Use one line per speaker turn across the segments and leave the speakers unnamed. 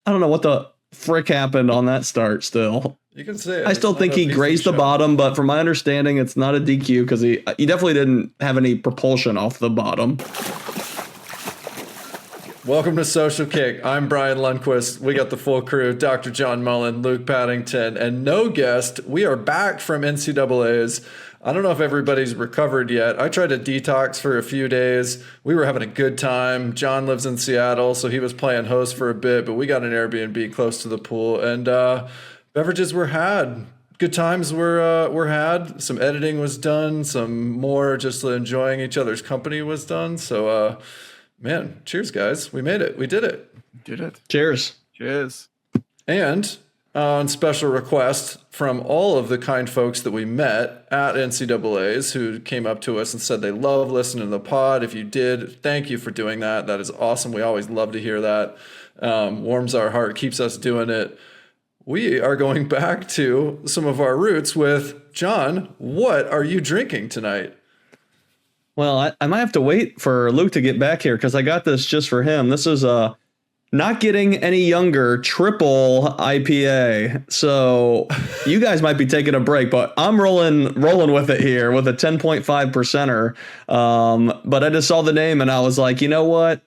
I don't know what the frick happened on that start still.
You can say it.
I still think he grazed the bottom, but from my understanding, it's not a DQ because he definitely didn't have any propulsion off the bottom.
Welcome to Social Kick. I'm Brian Lundquist. We got the full crew, Dr. John Mullen, Luke Paddington, and no guest. We are back from NCAAs. I don't know if everybody's recovered yet. I tried to detox for a few days. We were having a good time. John lives in Seattle, so he was playing host for a bit, but we got an Airbnb close to the pool, and beverages were had. Good times were had. Some editing was done. Some more just enjoying each other's company was done. So, man, cheers, guys. We made it. We did it.
Did it.
Cheers.
Cheers.
And on special request from all of the kind folks that we met at NCAAs who came up to us and said they love listening to the pod. If you did, thank you for doing that. That is awesome. We always love to hear that. Warms our heart, keeps us doing it. We are going back to some of our roots with John. What are you drinking tonight?
Well, I might have to wait for Luke to get back here because I got this just for him. This is a Not Getting Any Younger triple IPA. So you guys might be taking a break, but I'm rolling with it here with a 10.5%er. But I just saw the name and I was like, you know what?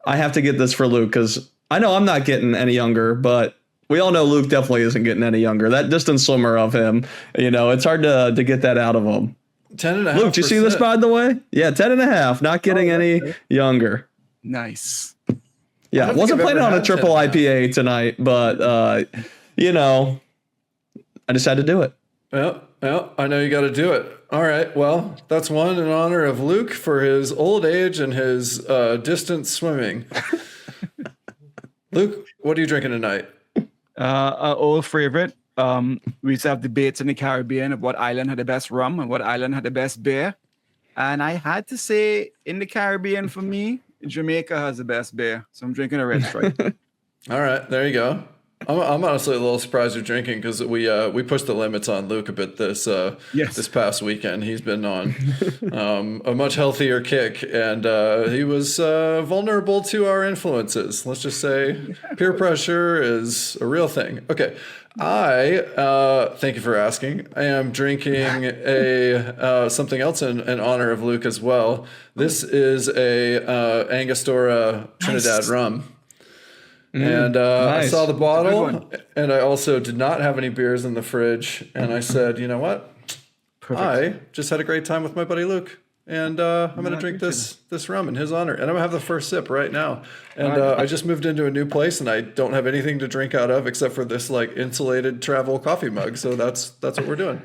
I have to get this for Luke because I know I'm not getting any younger, but we all know Luke definitely isn't getting any younger. That distance swimmer of him, it's hard to get that out of him.
10.5%.
Luke, did you see this, by the way? Yeah, 10.5. Not getting any younger.
Nice.
Yeah, I wasn't planning on a triple IPA tonight, but, I just had to do it.
Well, I know you got to do it. All right, well, that's one in honor of Luke for his old age and his distance swimming. Luke, what are you drinking tonight?
Our old favorite. We used to have debates in the Caribbean of what island had the best rum and what island had the best beer. And I had to say, in the Caribbean, for me, Jamaica has the best beer. So I'm drinking a Red Stripe.
All right, there you go. I'm honestly a little surprised you're drinking because we pushed the limits on Luke a bit this past weekend. He's been on a much healthier kick, and he was vulnerable to our influences. Let's just say peer pressure is a real thing. Okay, I thank you for asking. I am drinking a something else in honor of Luke as well. This is a Angostura Trinidad rum. And nice. I saw the bottle, and I also did not have any beers in the fridge. And I said, you know what? Perfect. I just had a great time with my buddy Luke, and I'm going to drink this rum in his honor. And I'm going to have the first sip right now. And I just moved into a new place, and I don't have anything to drink out of except for this insulated travel coffee mug. So that's what we're doing.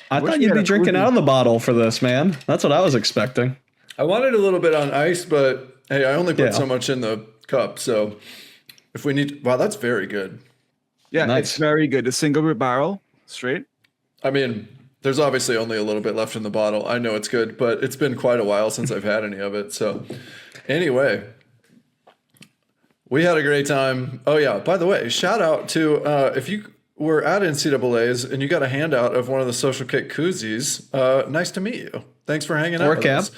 I thought you'd be drinking out of the bottle for this, man. That's what I was expecting.
I wanted a little bit on ice, but hey, I only put so much in the cup, so. If we need, wow, that's very good.
Yeah, nice. It's very good. A single barrel, straight.
I mean, there's obviously only a little bit left in the bottle. I know it's good, but it's been quite a while since I've had any of it. So anyway, we had a great time. Oh yeah, by the way, shout out to, if you were at NCAAs and you got a handout of one of the Social Kick koozies, nice to meet you. Thanks for hanging out with us.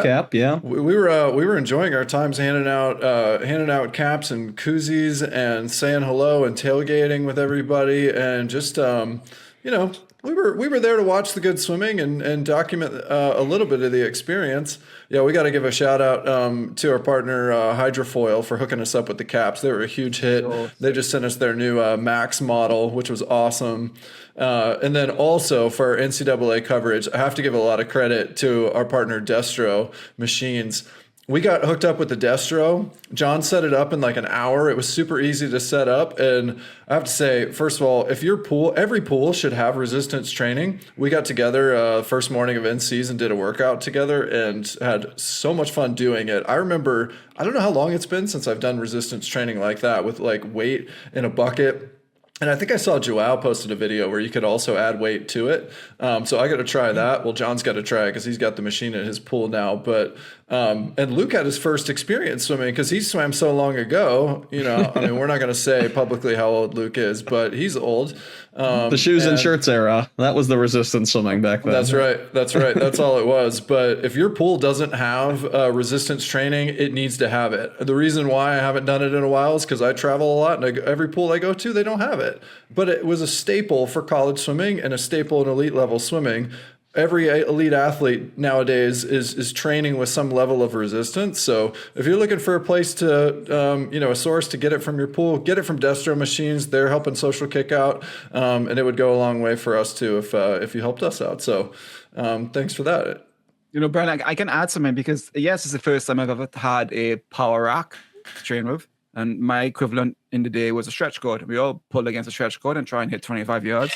Cap, yeah.
We were enjoying our times handing out caps and koozies and saying hello and tailgating with everybody, and just we were there to watch the good swimming and document a little bit of the experience. Yeah, we got to give a shout out to our partner Hydrofoil for hooking us up with the caps. They were a huge hit. Oh. They just sent us their new Max model, which was awesome. And then also for our NCAA coverage, I have to give a lot of credit to our partner Destro Machines. We got hooked up with the Destro. John set it up in an hour. It was super easy to set up. And I have to say, first of all, if your pool, every pool should have resistance training. We got together first morning of NCs and did a workout together and had so much fun doing it. I remember, I don't know how long it's been since I've done resistance training like that with weight in a bucket And I think I saw Joao posted a video where you could also add weight to it. So I got to try that. Well, John's got to try it because he's got the machine at his pool now. But and Luke had his first experience swimming because he swam so long ago. You know, I mean, we're not going to say publicly how old Luke is, but he's old.
The shoes and shirts era. That was the resistance swimming back then.
That's right. That's all it was. But if your pool doesn't have resistance training, it needs to have it. The reason why I haven't done it in a while is because I travel a lot, and every pool I go to, they don't have it. But it was a staple for college swimming and a staple in elite level swimming. Every elite athlete nowadays is training with some level of resistance. So if you're looking for a place to, a source to get it from your pool, get it from Destro Machines. They're helping Social Kick out, and it would go a long way for us too if you helped us out. So thanks for that.
You know, Brian, I can add something because yes, it's the first time I've ever had a power rack to train with, and my equivalent in the day was a stretch cord. We all pull against a stretch cord and try and hit 25 yards.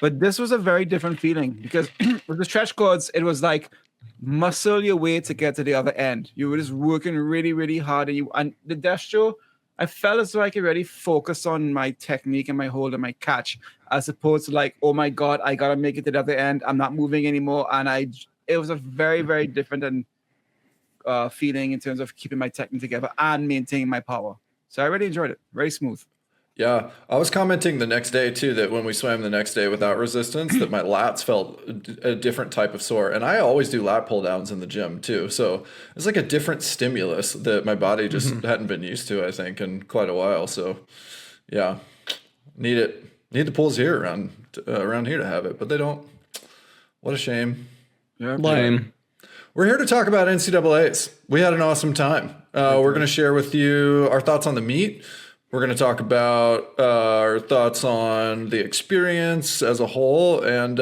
But this was a very different feeling because with the stretch cords, it was like muscle your way to get to the other end. You were just working really, really hard. And the Destro, I felt as though I could really focus on my technique and my hold and my catch, as opposed to like, oh my God, I got to make it to the other end. I'm not moving anymore. And it was a very, very different feeling in terms of keeping my technique together and maintaining my power. So I really enjoyed it. Very smooth.
Yeah, I was commenting the next day too that when we swam the next day without resistance, that my lats felt a different type of sore. And I always do lat pull downs in the gym too. So it's like a different stimulus that my body just hadn't been used to, I think, in quite a while. So yeah, need it. Need the pulls here around here to have it, but they don't. What a shame.
Yeah, lame.
We're here to talk about NCAAs. We had an awesome time. We're going to share with you our thoughts on the meet. We're going to talk about our thoughts on the experience as a whole. And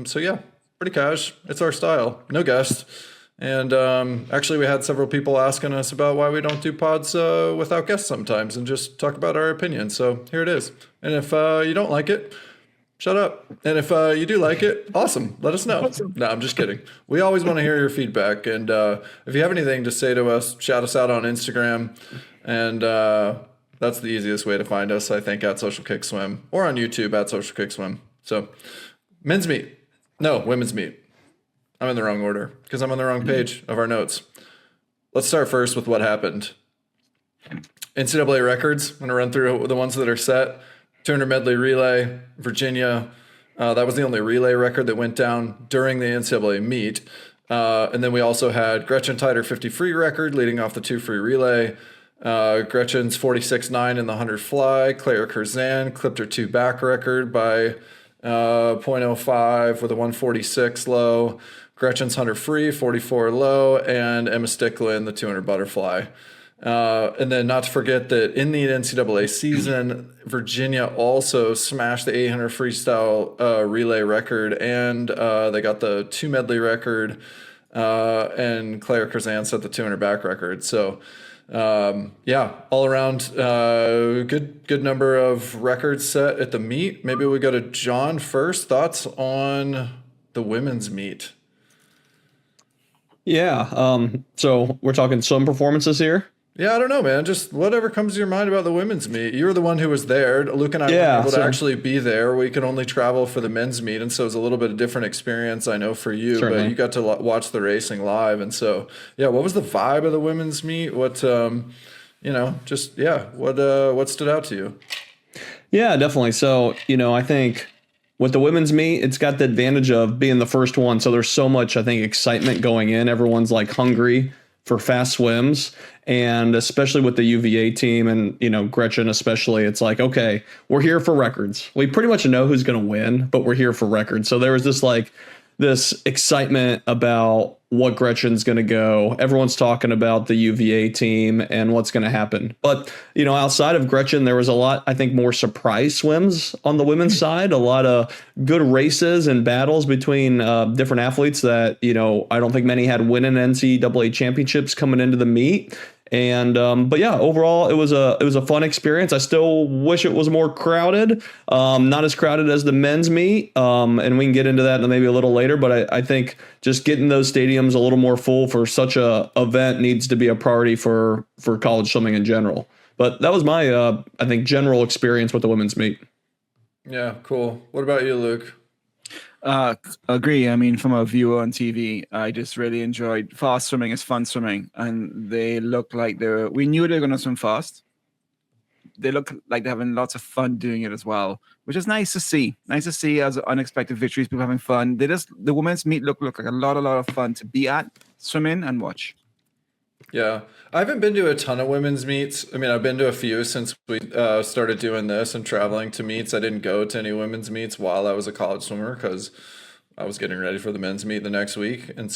so, yeah, pretty cash. It's our style. No guest. And actually, we had several people asking us about why we don't do pods without guests sometimes and just talk about our opinions. So here it is. And if you don't like it, shut up. And if you do like it, awesome. Let us know. Awesome. No, I'm just kidding. We always want to hear your feedback. And if you have anything to say to us, shout us out on Instagram. And that's the easiest way to find us, I think, at Social Kick Swim, or on YouTube at Social Kick Swim. So, men's meet. No, women's meet. I'm in the wrong order because I'm on the wrong page of our notes. Let's start first with what happened. NCAA records. I'm going to run through the ones that are set. 200 medley relay, Virginia. That was the only relay record that went down during the NCAA meet. And then we also had Gretchen tied her 50 free record leading off the 2 free relay. Gretchen's 46.9 in the 100 fly. Claire Curzan clipped her 2 back record by 0.05 with a 146 low. Gretchen's 100 free, 44 low, and Emma Sticklin, the 200 butterfly. And then not to forget that in the NCAA season, Virginia also smashed the 800 freestyle relay record, and they got the 2 medley record, and Claire Curzan set the 200 back record. So all around good number of records set at the meet. Maybe we go to John first. Thoughts on the women's meet?
Yeah. So we're talking swim performances here.
Yeah, I don't know, man. Just whatever comes to your mind about the women's meet. You were the one who was there. Luke and I weren't able to actually be there. We could only travel for the men's meet, and so it was a little bit of different experience, I know, for you.
Certainly.
But you got to watch the racing live, and so yeah. What was the vibe of the women's meet? What what stood out to you?
Yeah, definitely. So I think with the women's meet, it's got the advantage of being the first one. So there's so much, I think, excitement going in. Everyone's like hungry for fast swims, and especially with the UVA team and Gretchen especially, it's like, okay, we're here for records. We pretty much know who's going to win, but we're here for records. So there was this excitement about what Gretchen's going to go. Everyone's talking about the UVA team and what's going to happen. But, outside of Gretchen, there was a lot, I think, more surprise swims on the women's side, a lot of good races and battles between different athletes that, I don't think many had winning NCAA championships coming into the meet. And but yeah, overall it was a fun experience. I still wish it was more crowded, not as crowded as the men's meet, and we can get into that maybe a little later. But I think just getting those stadiums a little more full for such a event needs to be a priority for college swimming in general. But that was my, I think, general experience with the women's meet.
Yeah, cool. What about you, Luke?
Agree. I mean, from a viewer on TV, I just really enjoyed fast swimming is fun swimming, and they look like we knew they were going to swim fast. They look like they're having lots of fun doing it as well, which is nice to see. Nice to see as unexpected victories, people having fun. The women's meet look like a lot of fun to be at, swim in and watch.
Yeah, I haven't been to a ton of women's meets. I mean, I've been to a few since we started doing this and traveling to meets. I didn't go to any women's meets while I was a college swimmer because I was getting ready for the men's meet the next week. And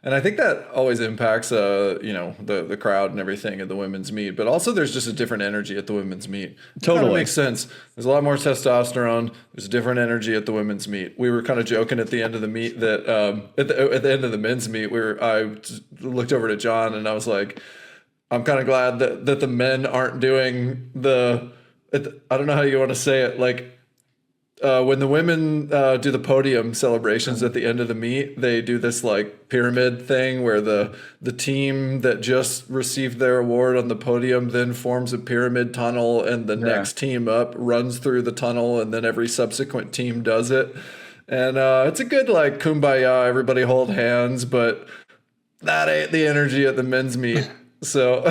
I think that always impacts, the crowd and everything at the women's meet. But also there's just a different energy at the women's meet.
Totally.
It makes sense. There's a lot more testosterone. There's a different energy at the women's meet. We were kind of joking at the end of the meet that at the end of the men's meet, I looked over to John and I was like, I'm kind of glad that the men aren't doing I don't know how you want to say it, like, when the women do the podium celebrations at the end of the meet, they do this like pyramid thing where the team that just received their award on the podium then forms a pyramid tunnel, and the next team up runs through the tunnel, and then every subsequent team does it. And it's a good like kumbaya, everybody hold hands, but that ain't the energy at the men's meet. So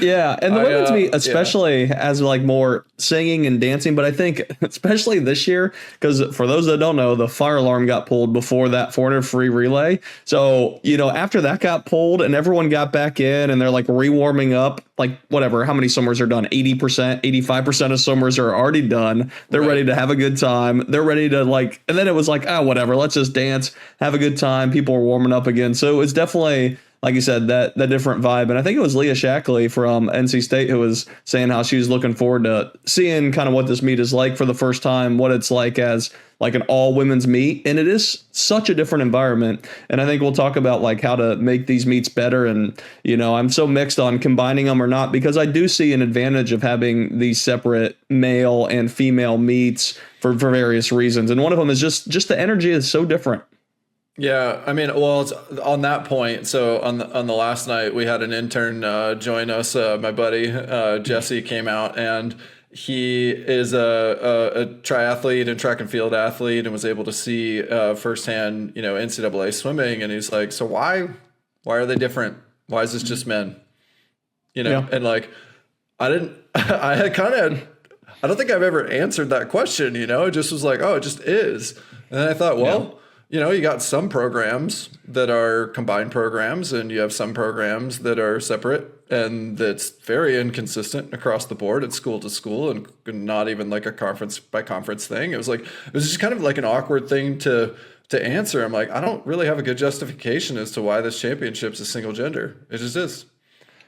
yeah, and the women's meet especially has like more singing and dancing, but I think especially this year, because for those that don't know, the fire alarm got pulled before that 400 free relay. So, after that got pulled and everyone got back in and they're like rewarming up, like whatever, how many swimmers are done? 80%, 85% of swimmers are already done. They're ready to have a good time. They're ready to and then it was like, whatever, let's just dance, have a good time. People are warming up again. So it was definitely, like you said, that different vibe. And I think it was Leah Shackley from NC State who was saying how she was looking forward to seeing kind of what this meet is like for the first time, what it's like as like an all women's meet. And it is such a different environment. And I think we'll talk about like how to make these meets better. And, I'm so mixed on combining them or not, because I do see an advantage of having these separate male and female meets for various reasons. And one of them is just the energy is so different.
Yeah, I mean, well, it's on that point. So on the last night, we had an intern join us. My buddy Jesse came out, and he is a triathlete and track and field athlete, and was able to see firsthand, NCAA swimming. And he's like, "So why are they different? Why is this just men?" And like, I don't think I've ever answered that question. It just was like, oh, it just is. And then I thought, well. You got some programs that are combined programs, and you have some programs that are separate, and that's very inconsistent across the board at school to school, and not even like a conference by conference thing. It was just kind of like an awkward thing to answer. I'm like, I don't really have a good justification as to why this championship's a single gender. It just is.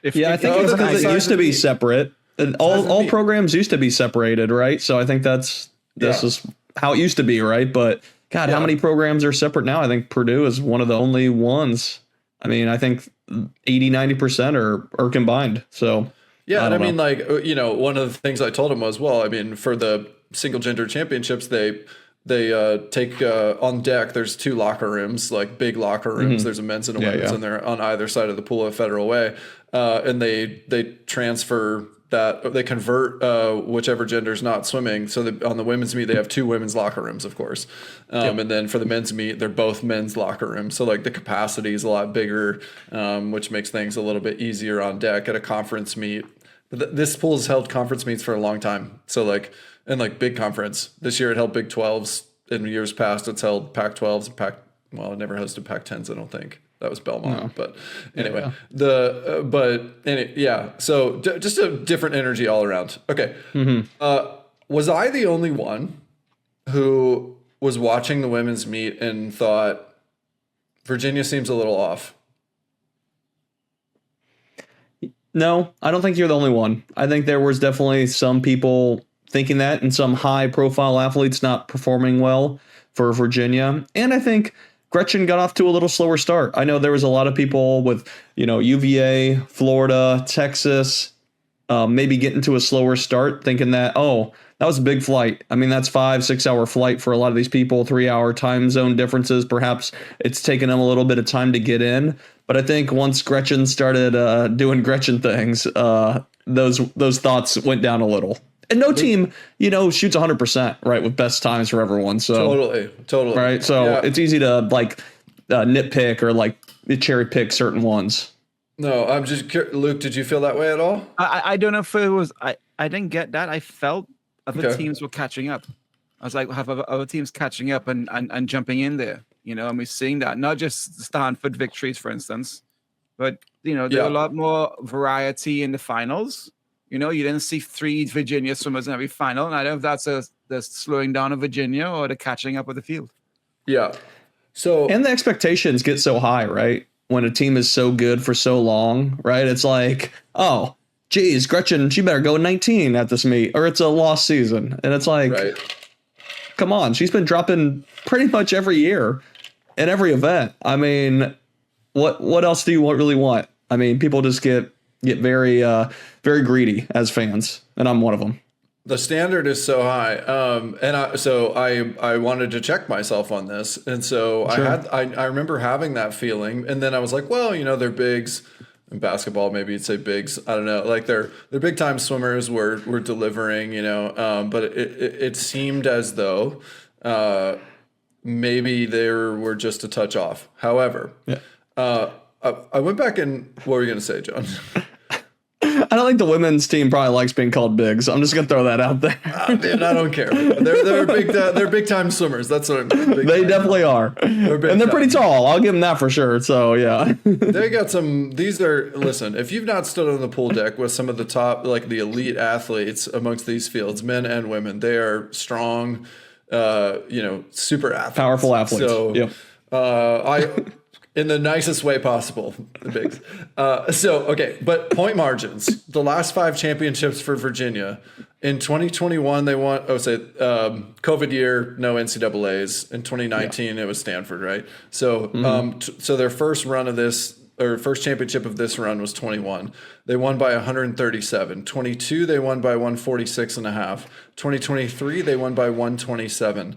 I think it's because it used to be separate. All programs used to be separated, right? So I think this is how it used to be, right? But God, how many programs are separate now? I think Purdue is one of the only ones. I mean, I think 80-90% are combined. So
yeah, and I mean, like, one of the things I told him was, well, I mean, for the single gender championships, they take on deck. There's 2 locker rooms, like big locker rooms. Mm-hmm. There's a men's and a women's, and they're on either side of the pool at Federal Way, and they transfer. That they convert whichever gender is not swimming. So on the women's meet, they have 2 women's locker rooms, of course. And then for the men's meet, they're both men's locker rooms. So like the capacity is a lot bigger, which makes things a little bit easier on deck at a conference meet. This pool has held conference meets for a long time. So like big conference. This year it held Big 12s. In years past, it's held Pac-12s and it never hosted Pac-10s, I don't think. That was Belmont, no. But anyway, so just a different energy all around. Okay. Mm-hmm. Was I the only one who was watching the women's meet and thought Virginia seems a little off?
No, I don't think you're the only one. I think there was definitely some people thinking that, and some high profile athletes not performing well for Virginia. And I think Gretchen got off to a little slower start. I know there was a lot of people with, UVA, Florida, Texas, maybe getting to a slower start, thinking that, that was a big flight. I mean, that's 5-6 hour flight for a lot of these people, 3-hour time zone differences. Perhaps it's taken them a little bit of time to get in. But I think once Gretchen started doing Gretchen things, those thoughts went down a little. And no team, shoots 100%, right, with best times for everyone. So
totally,
right. So it's easy to nitpick or cherry pick certain ones.
No, I'm just Luke. Did you feel that way at all?
I don't know if it was. I didn't get that. I felt other teams were catching up. I was like, have other teams catching up and jumping in there, and we're seeing that, not just Stanford victories, for instance, but, there are a lot more variety in the finals. You didn't see 3 Virginia swimmers in every final. And I don't know if that's the slowing down of Virginia or the catching up of the field.
Yeah. So,
and the expectations get so high, right? When a team is so good for so long, right? It's like, oh, geez, Gretchen, she better go 19 at this meet, or it's a lost season. And it's like, come on, she's been dropping pretty much every year in every event. I mean, what else do you really want? I mean, people just get very very greedy as fans, and I'm one of them.
The standard is so high, and I wanted to check myself on this, and so I remember having that feeling, and then I was like, well, they're bigs. In basketball, maybe you'd say bigs. I don't know. Like they're big time swimmers. Were delivering, but it seemed as though maybe they were just a touch off. However, I went back and what were you going to say, John?
I don't think the women's team probably likes being called bigs. I'm just gonna throw that out there.
Dude, I don't care. They're big time swimmers. That's what
they definitely are, and they're pretty tall. I'll give them that for sure. So yeah,
they got some. These are listen. If you've not stood on the pool deck with some of the top, the elite athletes amongst these fields, men and women, they are strong. Super athletes,
powerful athletes.
So in the nicest way possible, the bigs. But point margins. The last 5 championships for Virginia. In 2021, they won, COVID year, no NCAAs. In 2019, it was Stanford, right? So so their first run of this, or first championship of this run was 21. They won by 137. 22, they won by 146.5. 2023, they won by 127.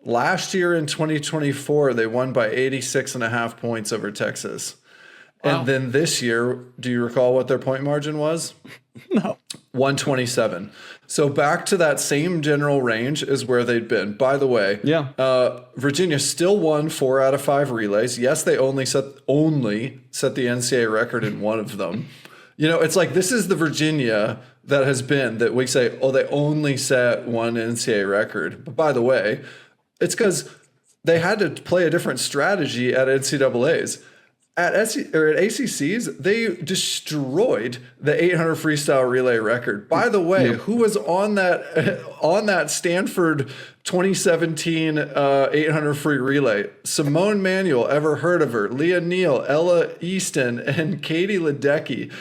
Last year in 2024, they won by 86.5 points over Texas. Wow. And then this year, do you recall what their point margin was?
No.
127. So back to that same general range is where they'd been. By the way, Virginia still won 4 out of 5 relays. Yes, they only set the NCAA record in one of them. It's like this is the Virginia that has been that we say, oh, they only set one NCAA record. But by the way, it's because they had to play a different strategy at NCAAs. At ACCs, they destroyed the 800 freestyle relay record. By the way, who was on that Stanford 2017 800 free relay? Simone Manuel, ever heard of her? Leah Neal, Ella Easton, and Katie Ledecky.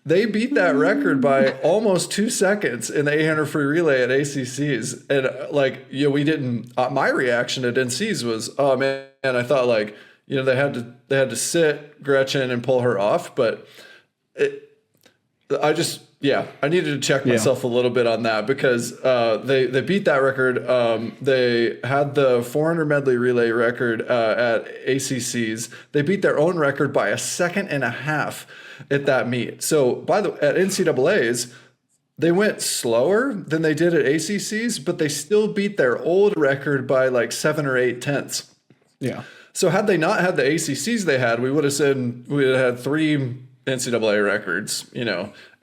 They beat that record by almost 2 seconds in the 800 free relay at ACCs. And we didn't, my reaction at NCs was, oh man, I thought they had to sit Gretchen and pull her off. But I needed to check myself a little bit on that because they beat that record. They had the 400 medley relay record at ACCs. They beat their own record by 1.5 seconds at that meet. So at NCAAs, they went slower than they did at ACCs, but they still beat their old record by 7 or 8 tenths.
Yeah.
So had they not had the ACCs they had, we would have said we would have had 3 NCAA records,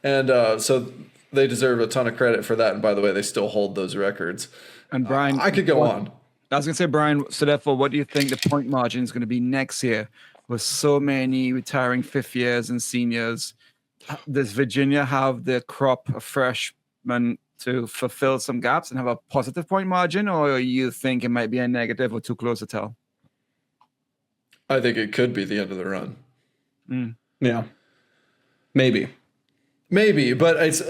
and so they deserve a ton of credit for that. And by the way, they still hold those records.
And Brian,
I could go on.
I was going to say, Brian, so therefore, what do you think the point margin is going to be next year with so many retiring 5th years and seniors? Does Virginia have the crop of freshmen to fulfill some gaps and have a positive point margin, or you think it might be a negative or too close to tell?
I think it could be the end of the run.
Yeah. Maybe, but it's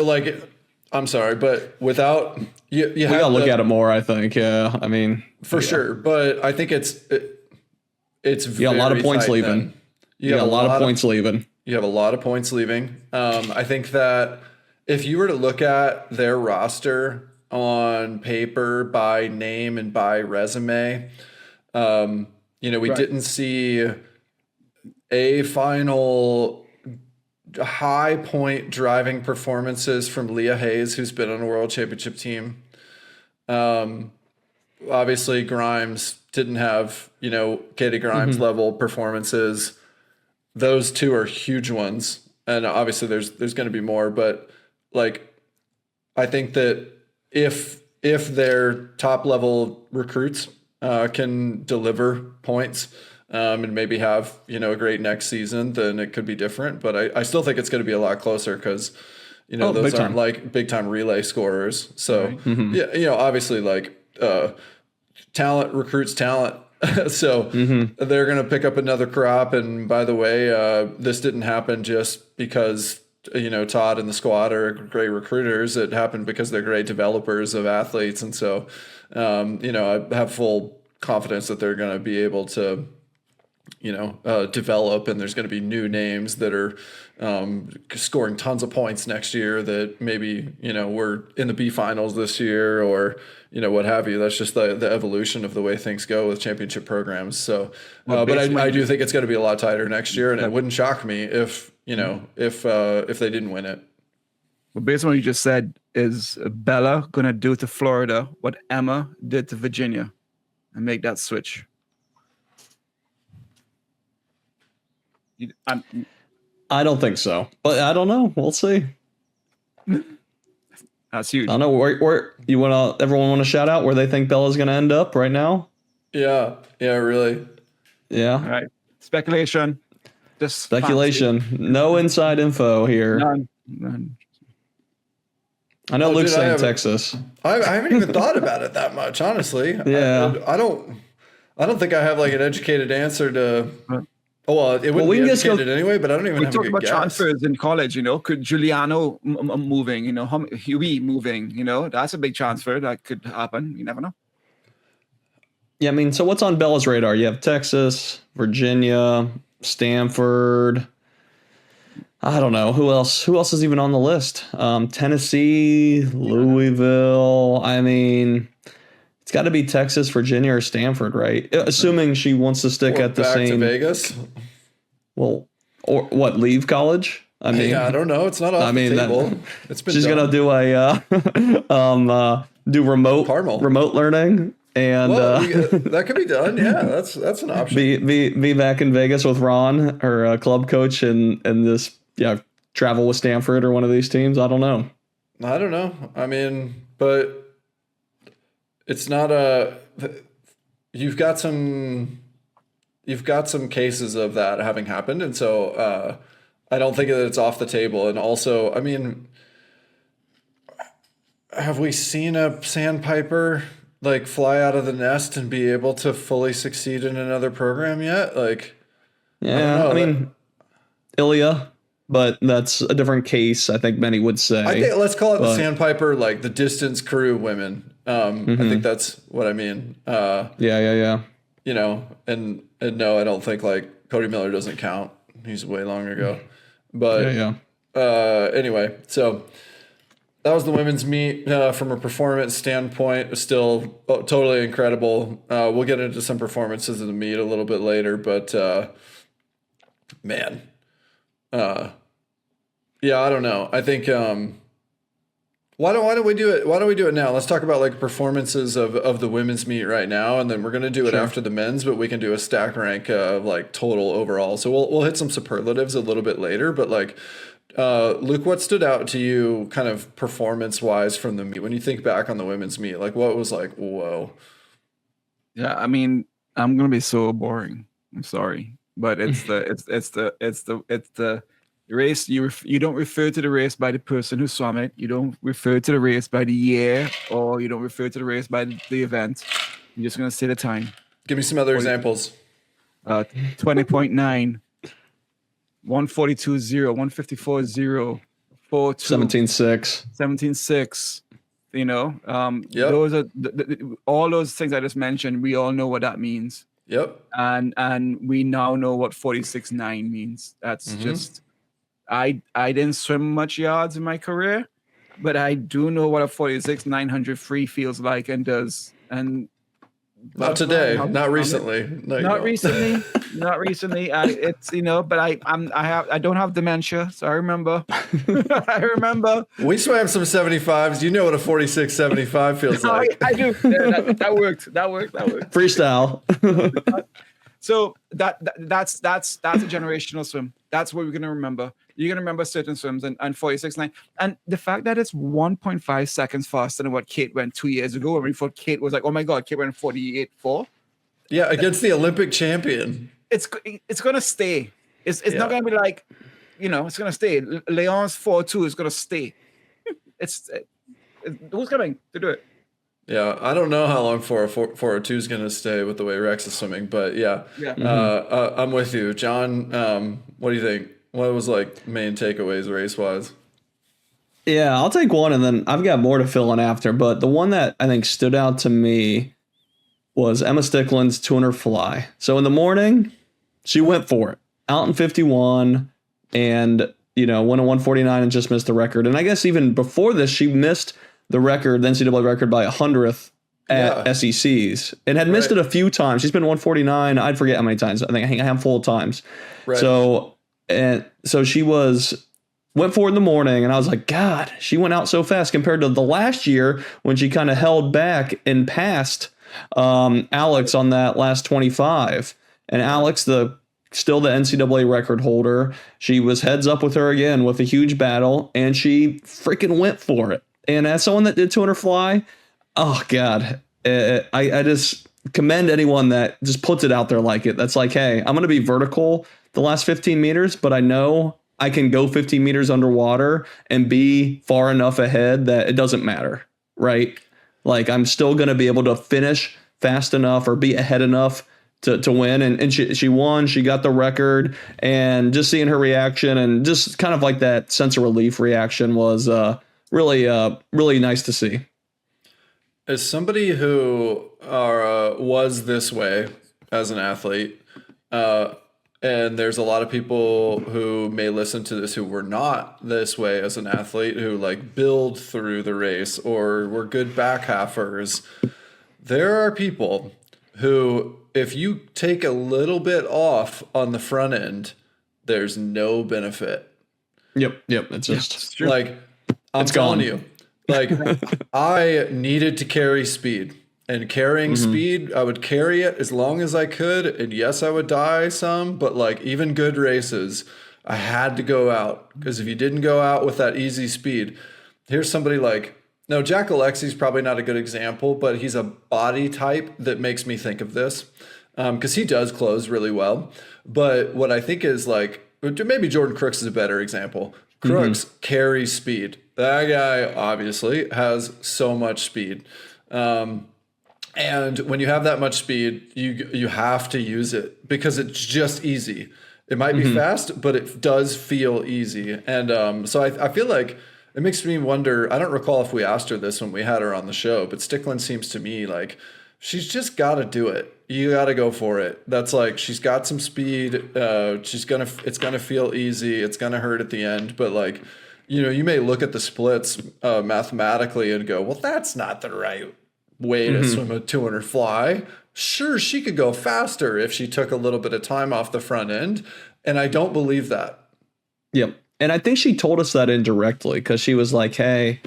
I'm sorry, but without you we gotta look at it more. I think, yeah. I mean,
for sure, but I think it's
a lot of points leaving. You have a lot of points leaving.
You have a lot of points leaving. I think that if you were to look at their roster on paper by name and by resume, we didn't see a final high point driving performances from Leah Hayes, who's been on a world championship team. Obviously Grimes didn't have, Katie Grimes level performances. Those two are huge ones. And obviously there's going to be more, but like, I think that if their top level recruits can deliver points and maybe have, a great next season, then it could be different. But I still think it's going to be a lot closer because, those aren't like big time relay scorers. So, yeah, obviously like talent recruits talent. So they're going to pick up another crop. And by the way, this didn't happen just because, Todd and the squad are great recruiters. It happened because they're great developers of athletes. And so, I have full confidence that they're going to be able to, develop, and there's going to be new names that are scoring tons of points next year that maybe, were in the B finals this year or, what have you. That's just the evolution of the way things go with championship programs. So, but I do think it's going to be a lot tighter next year, and it wouldn't shock me if, if they didn't win it.
Well, based on what you just said, is Bella going to do to Florida what Emma did to Virginia and make that switch?
I don't think so, but I don't know. We'll see.
That's huge.
I don't know where you want to. Everyone want to shout out where they think Bella's going to end up right now.
Yeah, really.
Yeah.
All right. Speculation. Just
speculation.
Fancy.
No inside info here.
None.
I know Luke's saying Texas.
I haven't even thought about it that much, honestly.
Yeah.
I don't think I have like an educated answer to. Well, it wouldn't be educated anyway, but I don't even have a good guess. We talked about
transfers in college, Could Giuliano moving, Huey moving, that's a big transfer that could happen. You never know.
Yeah, I mean, so what's on Bella's radar? You have Texas, Virginia, Stanford. I don't know. Who else? Who else is even on the list? Tennessee, Louisville. I mean, it's got to be Texas, Virginia, or Stanford, right? Assuming she wants to stick at the same.
Back to Vegas.
Well, or what? Leave college? I mean,
I don't know. It's not off the table.
It's been. She's gonna do a remote learning, and
that could be done. Yeah, that's an option.
Be back in Vegas with Ron, her club coach, and this travel with Stanford or one of these teams. I don't know.
I mean, but. It's not you've got some cases of that having happened. And so I don't think that it's off the table. And also, I mean, have we seen a sandpiper like fly out of the nest and be able to fully succeed in another program yet? Like,
yeah, I mean, Ilya, but that's a different case. I think many would say.
I think let's call it the sandpiper, like the distance crew women. I think that's what I mean.
Yeah.
And no, I don't think like Cody Miller doesn't count. He's way long ago. But anyway, so that was the women's meet from a performance standpoint. It was still totally incredible. We'll get into some performances of the meet a little bit later, but man, I don't know. I think why don't we do it? Why don't we do it now? Let's talk about like performances of the women's meet right now, and then we're gonna do it after the men's, but we can do a stack rank of like total overall. So we'll hit some superlatives a little bit later, but like Luke, what stood out to you kind of performance wise from the meet when you think back on the women's meet? Like what was like, whoa?
Yeah, I mean, I'm gonna be so boring. I'm sorry, but it's the race. You don't refer to the race by the person who swam it. You don't refer to the race by the year, or you don't refer to the race by the event. You're just gonna say the time.
Give me some other examples.
20.9, 142.0, 154.0, 4.2,
17.6,
17.6. Those are all those things I just mentioned. We all know what that means.
Yep.
And we now know what 46.9 means. That's just. I didn't swim much yards in my career, but I do know what a 46.900 free feels like and does. And
Not today. Not recently. No,
not recently. Not recently. It's but I don't have dementia, so I remember. I remember.
We swam some 75s. You know what a 46.75 feels like.
I do. Yeah, that worked. That worked.
Freestyle.
So that's a generational swim. That's what we're gonna remember. You're gonna remember certain swims and 46.9. And the fact that it's 1.5 seconds faster than what Kate went 2 years ago, when we thought Kate was like, oh my god, Kate went 48.4.
Yeah, against the Olympic champion.
It's gonna stay. It's not gonna be like, it's gonna stay. Leon's 4.2 is gonna stay. Who's coming to do it?
Yeah, I don't know how long 402 is going to stay with the way Rex is swimming, but yeah. I'm with you. John, what do you think? What was main takeaways race-wise?
Yeah, I'll take one, and then I've got more to fill in after, but the one that I think stood out to me was Emma Stickland's 200 fly. So in the morning, she went for it. Out in 51, and, went a 149 and just missed the record. And I guess even before this, she missed the record, the NCAA record, by 100th at SECs, and had missed it a few times. She's been 149. I'd forget how many times. I think a handful of times. Right. So she went for it in the morning, and I was like, God, she went out so fast compared to the last year when she kind of held back and passed Alex on that last 25. And Alex, still the NCAA record holder, she was heads up with her again with a huge battle, and she freaking went for it. And as someone that did 200 fly, oh God, I just commend anyone that just puts it out there like it. That's like, hey, I'm going to be vertical the last 15 meters, but I know I can go 15 meters underwater and be far enough ahead that it doesn't matter, right? Like, I'm still going to be able to finish fast enough or be ahead enough to win. And she won. She got the record. And just seeing her reaction and just kind of like that sense of relief reaction was really nice to see.
As somebody who was this way as an athlete, and there's a lot of people who may listen to this who were not this way as an athlete, who build through the race or were good back halfers. There are people who, if you take a little bit off on the front end, there's no benefit.
Yep. It's just
I'm telling you, I needed to carry speed, and carrying speed, I would carry it as long as I could. And yes, I would die some, but even good races, I had to go out, because if you didn't go out with that easy speed, here's somebody no, Jack Alexi's probably not a good example, but he's a body type that makes me think of this, because he does close really well. But what I think is maybe Jordan Crooks is a better example. Crooks carries speed. That guy obviously has so much speed. And when you have that much speed, you have to use it because it's just easy. It might be fast, but it does feel easy. And so I feel like it makes me wonder, I don't recall if we asked her this when we had her on the show, but Stickland seems to me she's just got to do it. You got to go for it. That's she's got some speed. It's going to feel easy. It's going to hurt at the end. But you may look at the splits mathematically and go, well, that's not the right way to swim a 200 fly. Sure, she could go faster if she took a little bit of time off the front end. And I don't believe that.
Yep. And I think she told us that indirectly, because she was like, hey,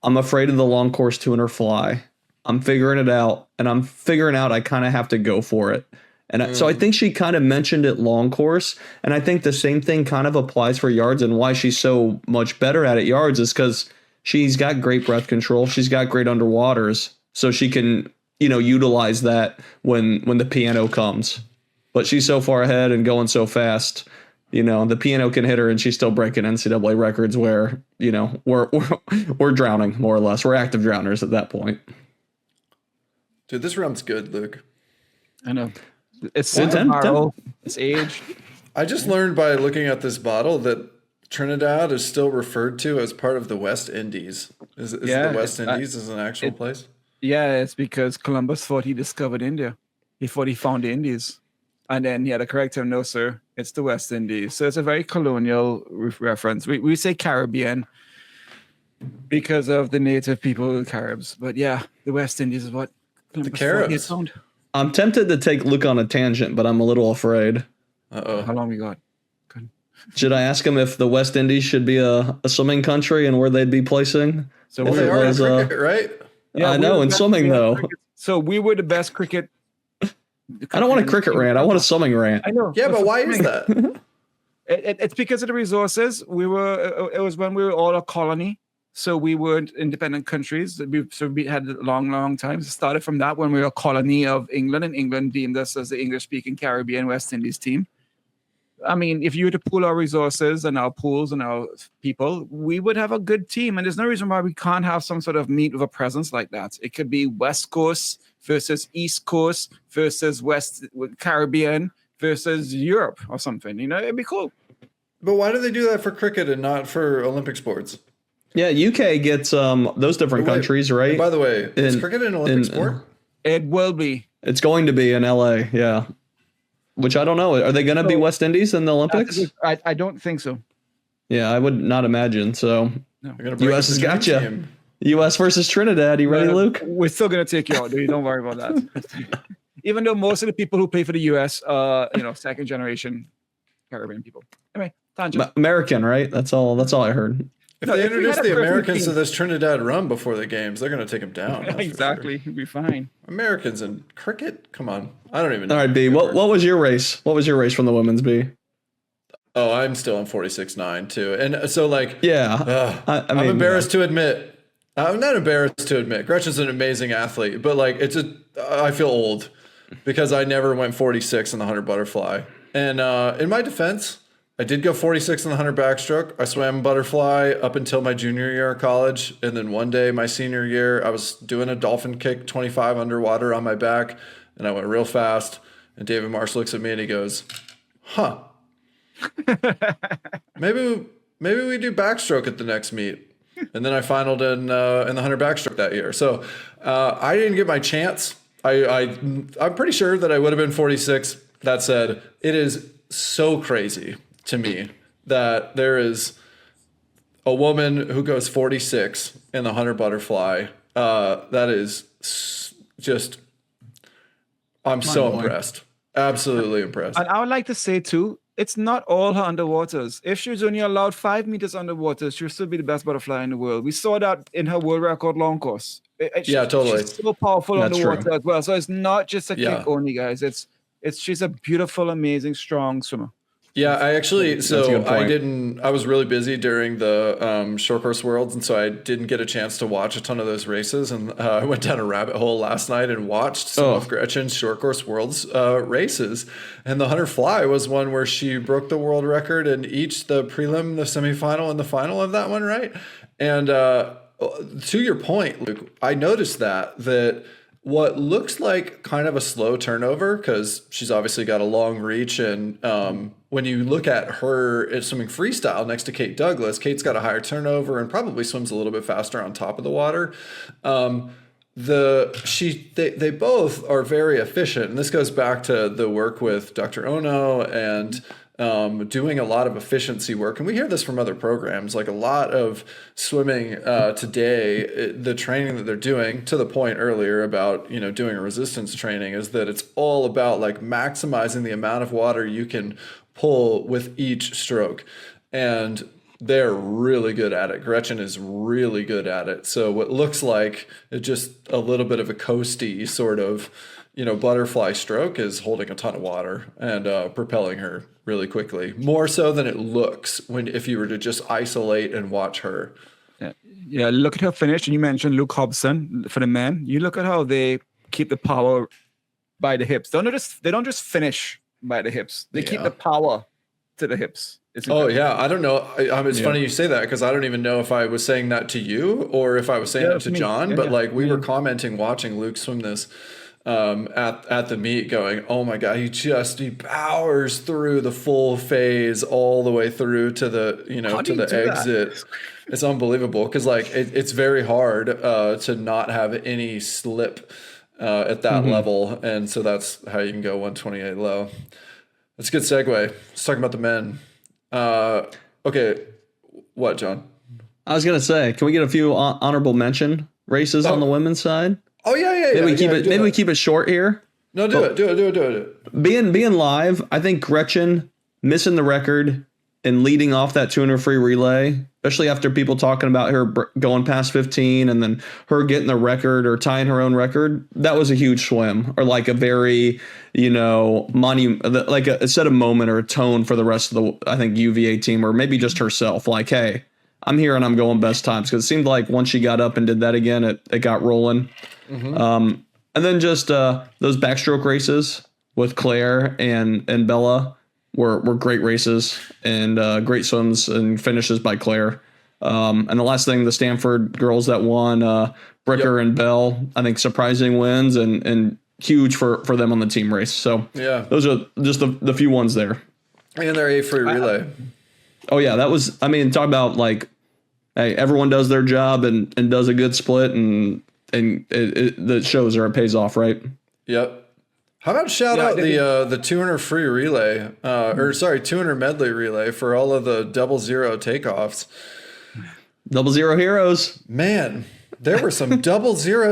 I'm afraid of the long course 200 fly. I'm figuring it out, and I'm figuring out I kind of have to go for it. And so I think she kind of mentioned it long course. And I think the same thing kind of applies for yards, and why she's so much better at yards is because she's got great breath control. She's got great underwaters, so she can, utilize that when the piano comes. But she's so far ahead and going so fast, the piano can hit her and she's still breaking NCAA records where, we're drowning more or less. We're active drowners at that point.
Dude, this rum's good, Luke.
I know. It's bottle. It's aged.
I just learned by looking at this bottle that Trinidad is still referred to as part of the West Indies. Is the West Indies is an actual place?
Yeah, it's because Columbus thought he discovered India. He thought he found the Indies. And then he had to correct him, no, sir, it's the West Indies. So it's a very colonial reference. We say Caribbean because of the native people, the Caribs. But yeah, the West Indies is what
The carrots.
I'm tempted to take Luke on a tangent, but I'm a little afraid.
How long we got? Good.
Should I ask him if the West Indies should be a swimming country and where they'd be placing?
So they are in cricket, right?
Yeah, I know, in swimming though.
So we were the best cricket.
I don't want a cricket rant. I want a swimming rant.
I know.
Yeah, but why is that?
It's because of the resources. It was when we were all a colony. So we weren't independent countries. We had a long time. It started from that when we were a colony of England, and England deemed us as the English-speaking Caribbean West Indies team. I mean, if you were to pool our resources and our pools and our people, we would have a good team. And there's no reason why we can't have some sort of meet with a presence like that. It could be West Coast versus East Coast versus West Caribbean versus Europe or something. You know, it'd be cool.
But why do they do that for cricket and not for Olympic sports?
Yeah, UK gets those different countries, right?
By the way, is cricket an Olympic sport?
It will be.
It's going to be in LA, yeah. Which I don't know. Are they going to be West Indies in the Olympics?
I don't think so.
Yeah, I would not imagine. So
No.
U.S. has got you. U.S. versus Trinidad. You ready, Luke?
We're still going to take you out, dude. Don't worry about that. Even though most of the people who play for the U.S. second generation Caribbean people. Anyway, tangent.
American, right? That's all I heard.
If they introduce the Americans to this Trinidad rum before the games, they're going to take them down.
Exactly. Sure. We'll be fine.
Americans and cricket? Come on. I don't even know.
All right, B. What was your race? What was your race from the women's, B?
Oh, I'm still on 46.9 too. And so
I'm
embarrassed to admit. I'm not embarrassed to admit. Gretchen's an amazing athlete, but I feel old because I never went 46 in the 100 butterfly. And in my defense, I did go 46 in the 100 backstroke. I swam butterfly up until my junior year of college. And then one day, my senior year, I was doing a dolphin kick 25 underwater on my back. And I went real fast. And David Marsh looks at me and he goes, huh. Maybe we do backstroke at the next meet. And then I finaled in the 100 backstroke that year. So I didn't get my chance. I'm pretty sure that I would have been 46. That said, it is so crazy to me that there is a woman who goes 46 in the 100 butterfly. That is just, I'm so impressed. Absolutely impressed.
And I would like to say too, it's not all her underwaters. If she was only allowed 5 meters underwater, she would still be the best butterfly in the world. We saw that in her world record long course.
Totally.
She's so powerful
That's
underwater
true.
as well. So it's not just a kick only, guys. She's a beautiful, amazing, strong swimmer.
Yeah, I actually, I was really busy during the short course worlds, and so I didn't get a chance to watch a ton of those races, and I went down a rabbit hole last night and watched some of Gretchen's short course worlds races, and the 100 fly was one where she broke the world record in each the prelim, the semifinal, and the final of that one, right? And to your point, Luke, I noticed that what looks like kind of a slow turnover, because she's obviously got a long reach, and when you look at her swimming freestyle next to Kate Douglas, Kate's got a higher turnover and probably swims a little bit faster on top of the water. They both are very efficient, and this goes back to the work with Dr. Ono and doing a lot of efficiency work. And we hear this from other programs, like a lot of swimming today, the training that they're doing, to the point earlier about, doing a resistance training, is that it's all about like maximizing the amount of water you can pull with each stroke. And they're really good at it. Gretchen is really good at it. So what looks like just a little bit of a coasty sort of, butterfly stroke is holding a ton of water and propelling her really quickly, more so than it looks if you were to just isolate and watch her.
Yeah. Look at her finish. And you mentioned Luke Hobson for the men. You look at how they keep the power by the hips. They don't just finish by the hips. They keep the power to the hips.
Oh yeah, I don't know. It's funny you say that, because I don't even know if I was saying that to you or if I was saying it to John. But we were commenting, watching Luke swim this at the meet, going, oh my god, he powers through the full phase all the way through to the to the exit. It's unbelievable, because it's very hard to not have any slip at that level, and so that's how you can go 128 low. That's a good segue. Let's talk about the men. Okay, what, John?
I was gonna say, can we get a few honorable mention races on the women's side?
Oh yeah.
Maybe we keep it short here.
No, do it.
Being live, I think Gretchen missing the record and leading off that 200 free relay, especially after people talking about her going past 15 and then her getting the record or tying her own record, that was a huge swim, or like a very, like a set a moment or a tone for the rest of the, I think, UVA team, or maybe just herself. Like, hey, I'm here and I'm going best times, because it seemed like once she got up and did that again, it got rolling. Mm-hmm. And then just those backstroke races with Claire and Bella were great races, and great swims and finishes by Claire. And the last thing, the Stanford girls that won, Bricker and Bell, I think surprising wins and huge for them on the team race. So yeah, those are just the few ones there.
And their A free relay.
Oh yeah, that was, talk about like, hey, everyone does their job and does a good split, and the shows or it pays off, right?
Yep. How about shout out the 200 free relay, 200 medley relay for all of the 00 takeoffs.
00 heroes.
Man, there were some 00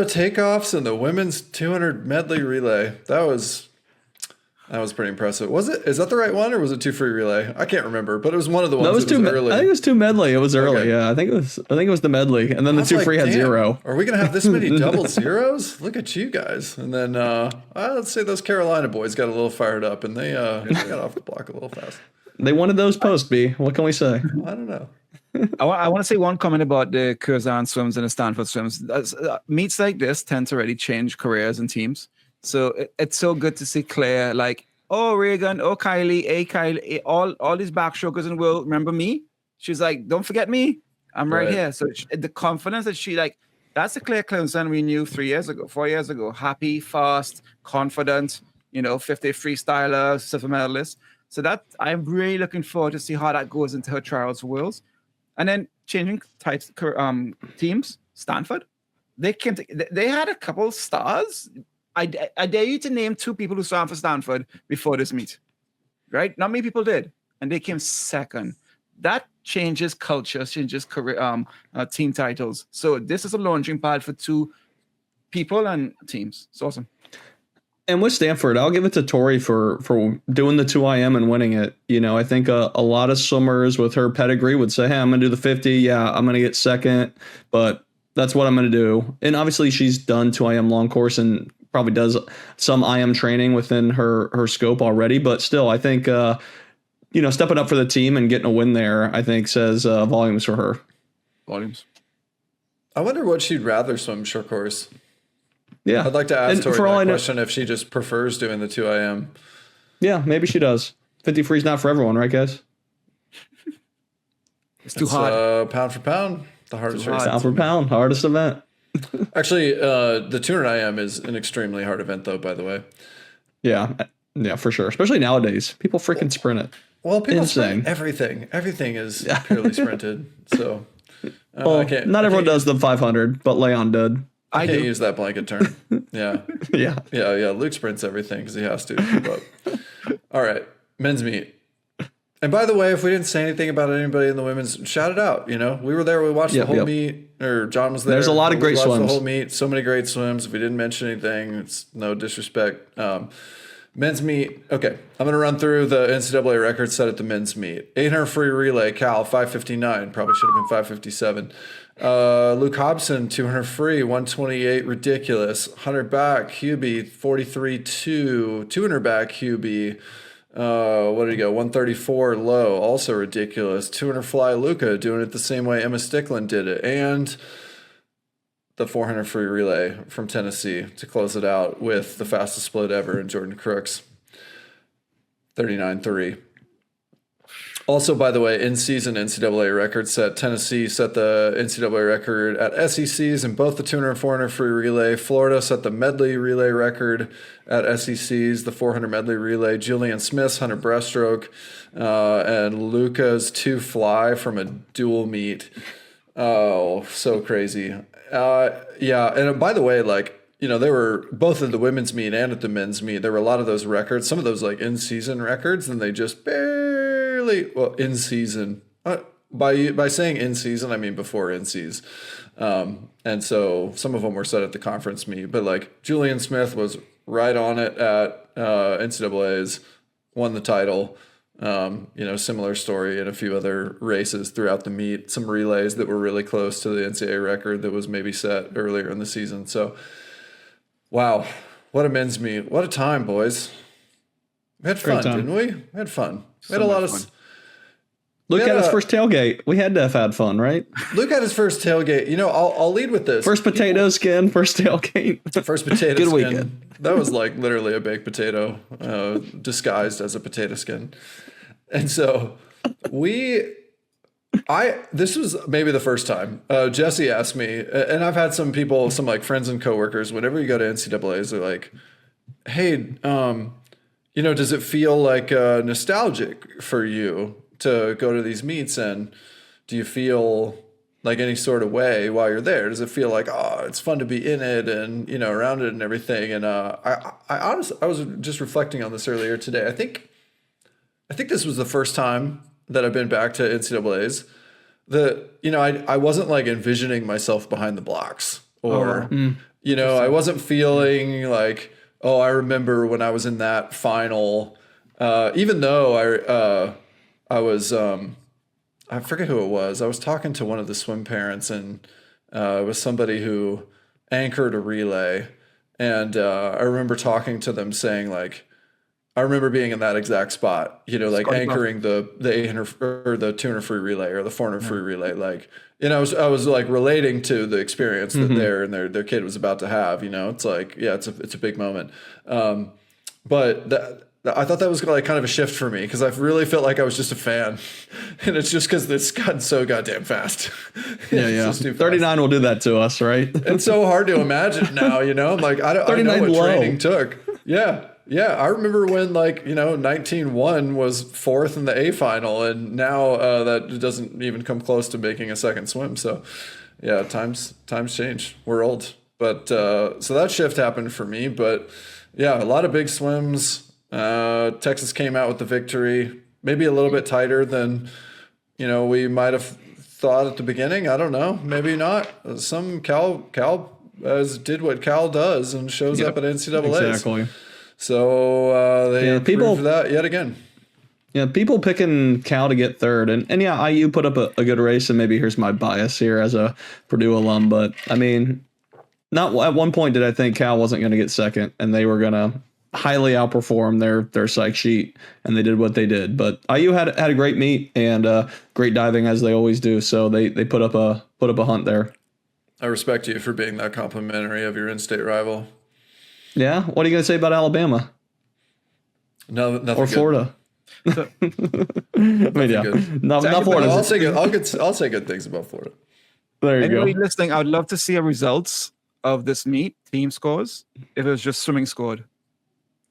takeoffs in the women's 200 medley relay. That was pretty impressive. Is that the right one, or was it 2 free relay? I can't remember, but it was one of the ones that was early.
I think it was 2 medley. It was early. Okay. Yeah, I think it was the medley, and then the 2 free had 0.
Are we gonna have this many 00s? Look at you guys. And then let's say those Carolina boys got a little fired up, and they got off the block a little fast.
They wanted those post B. What can we say?
I don't know.
I want to say one comment about the Curzon swims and the Stanford swims. Meets like this tend to really change careers and teams. So it's so good to see Claire, like, oh, Reagan, oh, Kylie, all these backstrokers in the world remember me. She's like, don't forget me. I'm right here. So the confidence that she, like, that's the Claire Clemson we knew 4 years ago. Happy, fast, confident, 50 freestyler, silver medalist. So that I'm really looking forward to see how that goes into her trials worlds. And then changing types teams, Stanford, they had a couple stars. I dare you to name 2 people who swam for Stanford before this meet, right? Not many people did, and they came second. That changes culture, changes career, team titles. So this is a launching pad for 2 people and teams. It's awesome.
And with Stanford, I'll give it to Tori for doing the 2IM and winning it. I think a lot of swimmers with her pedigree would say, hey, I'm going to do the 50. Yeah, I'm going to get second, but that's what I'm going to do. And obviously she's done 2IM long course and probably does some IM training within her scope already, but still, I think, stepping up for the team and getting a win there, I think says volumes for her.
Volumes.
I wonder what she'd rather swim short course.
Yeah.
I'd like to ask Tori that question, if she just prefers doing the 2IM.
Yeah, maybe she does. 50 free is not for everyone, right, guys?
It's too hard.
Pound for pound, the hardest race.
Pound for pound, hardest event.
Actually, the 200 IM is an extremely hard event, though, by the way.
Yeah, for sure. Especially nowadays. People freaking sprint it.
Well, people sprint everything. Everything is purely sprinted. So,
not everyone does the 500, but Leon did.
I can't use that blanket term. Yeah.
Yeah.
Luke sprints everything because he has to. But, all right, men's meet. And by the way, if we didn't say anything about anybody in the women's, shout it out. We were there. We watched the whole meet, or John was there.
There's a lot of great swims.
The whole meet, so many great swims. If we didn't mention anything, it's no disrespect. Men's meet. Okay, I'm going to run through the NCAA record set at the men's meet. 800 free relay, Cal 5:59. Probably should have been 5:57. Luke Hobson 200 free, 128 ridiculous. 100 back, Hubie 43.2. 200 back, Hubie. What did he go? 134 low, also ridiculous. 200 fly, Luca doing it the same way Emma Stickland did it, and the 400 free relay from Tennessee to close it out with the fastest split ever in Jordan Crooks, 39.3. Also, by the way, in-season NCAA record set. Tennessee set the NCAA record at SECs in both the 200 and 400 free relay. Florida set the medley relay record at SECs, the 400 medley relay. Julian Smith's 100 breaststroke, and Luca's 2 fly from a dual meet. Oh, so crazy. Yeah, and by the way, there were both at the women's meet and at the men's meet, there were a lot of those records, some of those in-season records, and they just in season. By saying in season, I mean before in season. And so some of them were set at the conference meet, but like Julian Smith was right on it at NCAA's, won the title. Similar story in a few other races throughout the meet, some relays that were really close to the NCAA record that was maybe set earlier in the season. So, wow, what a men's meet. What a time, boys. We had fun, didn't we? We had fun. We had a lot of fun.
Luke had his first tailgate. We had to have had fun, right?
Luke had his first tailgate. I'll lead with this.
First potato skin, first tailgate.
First potato
Good
skin.
weekend.
That was like literally a baked potato disguised as a potato skin. And so this was maybe the first time Jesse asked me, and I've had some people, some like friends and coworkers, whenever you go to NCAAs, they're like, hey, does it feel like nostalgic for you to go to these meets? And do you feel like any sort of way while you're there? Does it feel like, oh, it's fun to be in it and, around it and everything? And I honestly, I was just reflecting on this earlier today. I think this was the first time that I've been back to NCAAs that, I wasn't like envisioning myself behind the blocks or, I wasn't feeling like, oh, I remember when I was in that final, even though I was, I forget who it was. I was talking to one of the swim parents, and it was somebody who anchored a relay. And I remember talking to them saying, like, I remember being in that exact spot, like anchoring the 800 or the 200 free relay or the 400 free relay. Like, I was like relating to the experience that their kid was about to have. It's like, yeah, it's a big moment. But I thought that was like kind of a shift for me because I really felt like I was just a fan, and it's just because it's gotten so goddamn fast.
Yeah. 39 will do that to us, right?
It's so hard to imagine now, I'm like, I know what training took. Yeah. I remember when 19-1 was fourth in the A final, and now that doesn't even come close to making a second swim. So yeah, times change. We're old, but so that shift happened for me. But yeah, a lot of big swims. Texas came out with the victory, maybe a little bit tighter than we might have thought at the beginning. I don't know, maybe not. Some Cal did what Cal does and shows up at NCAA.
Exactly.
So they proved that yet again.
Yeah, people picking Cal to get third, and yeah, IU put up a good race, and maybe here's my bias here as a Purdue alum, but I mean, not at one point did I think Cal wasn't going to get second, and they were going to highly outperform their psych sheet, and they did what they did. But IU had a great meet and great diving as they always do, so they put up a hunt there.
I respect you for being that complimentary of your in-state rival.
Yeah, what are you going to say about Alabama?
No, nothing.
Or Florida.
Good.
I mean, yeah, not Florida.
I'll say good things about Florida.
There you
Anybody
go.
listening, I would love to see a results of this meet, team scores, if it was just swimming scored.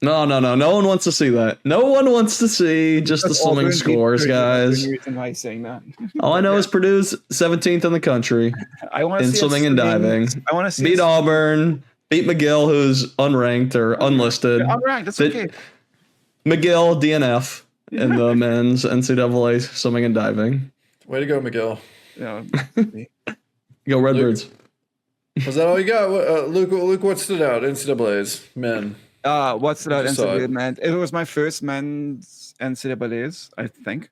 No. No one wants to see that. No one wants to see just the swimming scores, guys.
Why saying that?
All I know is Purdue's 17th in the country
I want to
in
see
swimming and diving.
I want to see
beat Auburn, beat McGill, who's unranked or unlisted.
Unranked, that's okay.
McGill DNF in the men's NCAA swimming and diving.
Way to go, McGill.
Yeah.
Go Redbirds.
Was that all you got? Luke, what stood out? NCAA's men.
What's that NCAA men? It was my first men's NCAA's, I think.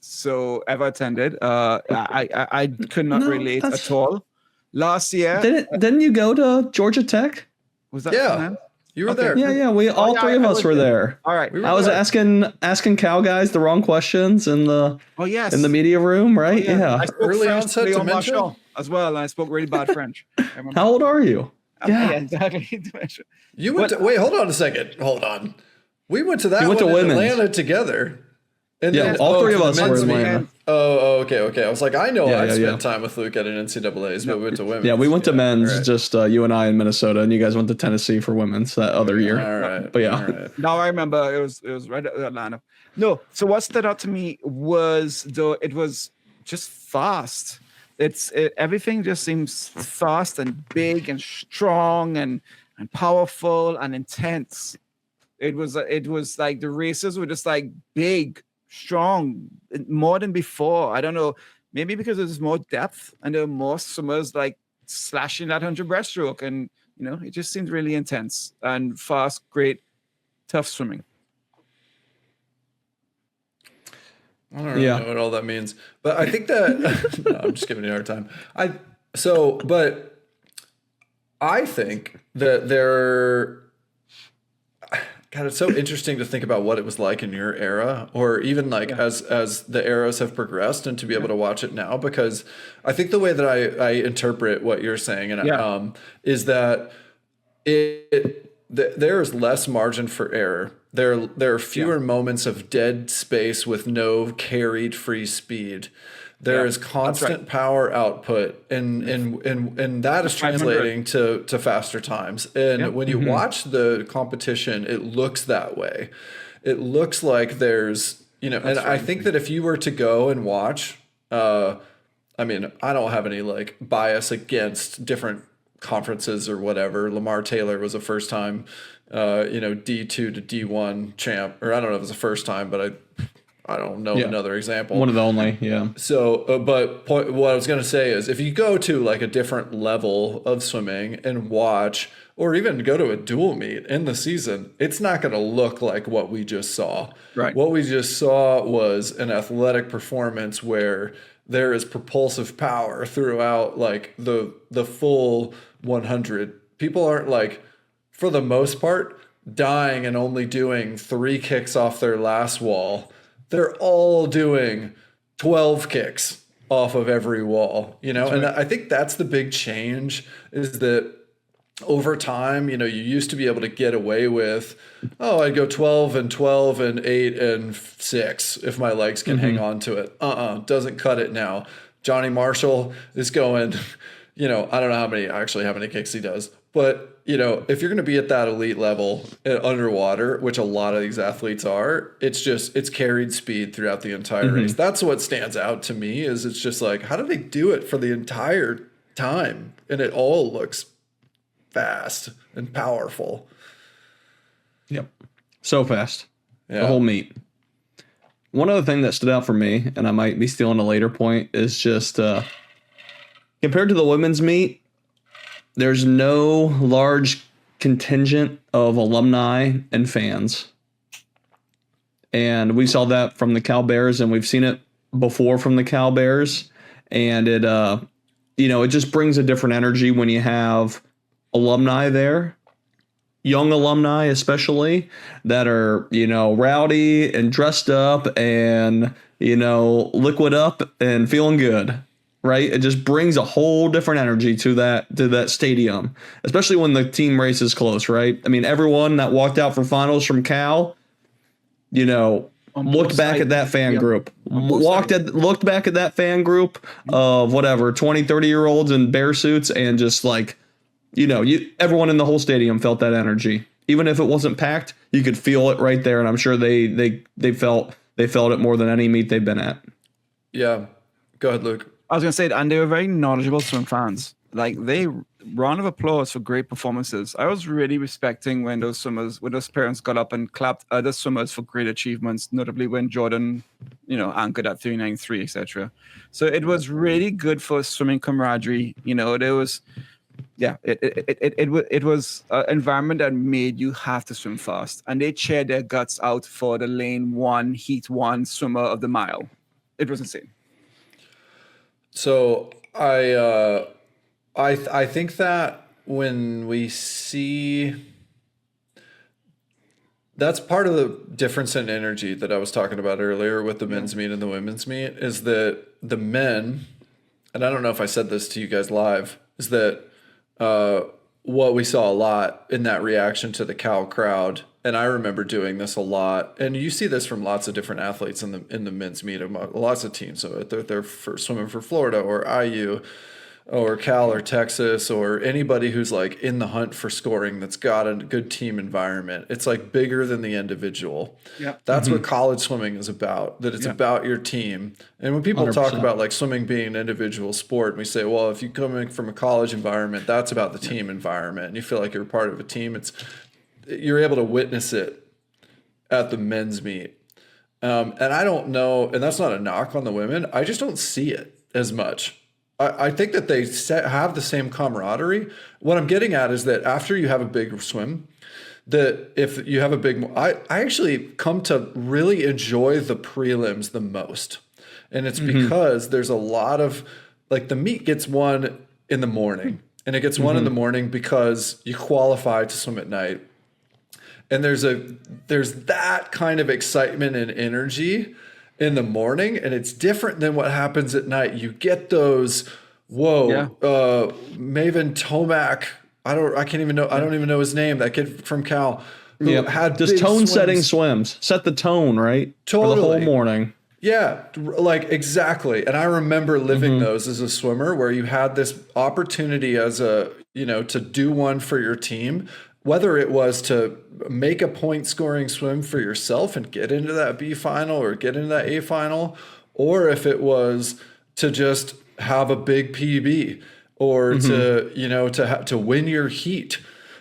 So ever attended. I could not relate at all. Last year,
didn't you go to Georgia Tech?
Was that?
Yeah, you were there.
Yeah. We all three of us were there.
All right,
I was asking Cal guys the wrong questions in the in the media room, right?
I spoke
early
French
onset dementia
as well, and I spoke really bad French.
How old are you?
Yeah, exactly.
You went to, wait, hold on a second. Hold on. We went to that
one in
Atlanta together. And
yeah, all three of us were in Atlanta.
Oh, okay. I was like, I know I spent time with Luke at an NCAA's, but we went to women's.
Yeah, we went to men's, right. Just you and I in Minnesota, and you guys went to Tennessee for women's that other year.
All right.
But yeah. Right.
Now I remember it was right at Atlanta. No, so what stood out to me was it was just fast. Everything just seems fast and big and strong and powerful and intense. It was like the races were just like big, strong, more than before. I don't know. maybe because there's more depth and there are more swimmers like slashing that 100 breaststroke, and it just seems really intense and fast, great, tough swimming.
I don't really know what all that means, but I think that no, I'm just giving you a hard time. But I think that God, it's so interesting to think about what it was like in your era, or even like as the eras have progressed, and to be able to watch it now, because I think the way that I interpret what you're saying is that there is less margin for error. There are fewer moments of dead space with no carried free speed. There is constant power output, and that is translating to faster times. And when you watch the competition, it looks that way. It looks like there's, I think that if you were to go and watch, I mean, I don't have any like bias against different conferences or whatever. Lamar Taylor was a first time, D2 to D1 champ, or I don't know if it was the first time, but I don't know another example.
One of the only, yeah.
So, what I was going to say is, if you go to like a different level of swimming and watch, or even go to a dual meet in the season, it's not going to look like what we just saw.
Right.
What we just saw was an athletic performance where there is propulsive power throughout like the full 100. People aren't like, for the most part, dying and only doing 3 kicks off their last wall. They're all doing 12 kicks off of every wall, And I think that's the big change, is that over time, you used to be able to get away with, I'd go 12 and 12 and 8 and 6 if my legs can hang on to it. Doesn't cut it now. Johnny Marshall is going, I don't know how many kicks he does, but if you're going to be at that elite level underwater, which a lot of these athletes are, it's carried speed throughout the entire race. That's what stands out to me, is it's just like, how do they do it for the entire time? And it all looks fast and powerful.
Yep. So fast.
Yeah.
The whole meet. One other thing that stood out for me, and I might be stealing a later point, is just compared to the women's meet, there's no large contingent of alumni and fans. And we saw that from the Cal Bears, and we've seen it before from the Cal Bears. And it, it just brings a different energy when you have alumni there, young alumni especially, that are, rowdy and dressed up and, liquid up and feeling good. Right? It just brings a whole different energy to that stadium, especially when the team race is close, right? I mean, everyone that walked out for finals from Cal, looked back at that fan group, looked back at that fan group of whatever, 20, 30-year-olds in bear suits, and just like, everyone in the whole stadium felt that energy. Even if it wasn't packed, you could feel it right there. And I'm sure they felt it more than any meet they've been at.
Yeah. Go ahead, Luke.
I was going to say, and they were very knowledgeable swim fans. Like, they round of applause for great performances. I was really respecting when those parents got up and clapped other swimmers for great achievements, notably when Jordan, anchored at 393, etc. So it was really good for swimming camaraderie. There was, it was an environment that made you have to swim fast, and they cheered their guts out for the lane 1, heat 1 swimmer of the mile. It was insane.
So I think that when we see, that's part of the difference in energy that I was talking about earlier with the men's meet and the women's meet, is that the men, and I don't know if I said this to you guys live, is that what we saw a lot in that reaction to the Cal crowd, and I remember doing this a lot, and you see this from lots of different athletes in the men's meet, lots of teams. So they're swimming for Florida or IU or Cal or Texas, or anybody who's like in the hunt for scoring that's got a good team environment. It's like bigger than the individual. Yeah. That's what college swimming is about, that it's about your team. And when people 100%. Talk about like swimming being an individual sport, we say, well, if you come in from a college environment, that's about the team environment, and you feel like you're part of a team. You're able to witness it at the men's meet. And I don't know, and that's not a knock on the women, I just don't see it as much. I think that they have the same camaraderie. What I'm getting at is that after you have a big swim, that if you have a big, I actually come to really enjoy the prelims the most. And it's because there's a lot of, like, the meet gets won in the morning, and it gets won in the morning because you qualify to swim at night. And there's that kind of excitement and energy in the morning, and it's different than what happens at night. You get those, Maven Tomac. I don't even know his name. That kid from Cal who had
just tone setting swims, set the tone, right?
Totally.
For the whole morning.
Yeah, like exactly. And I remember living those as a swimmer, where you had this opportunity as to do one for your team, whether it was to make a point scoring swim for yourself and get into that B final or get into that A final, or if it was to just have a big PB, or to win your heat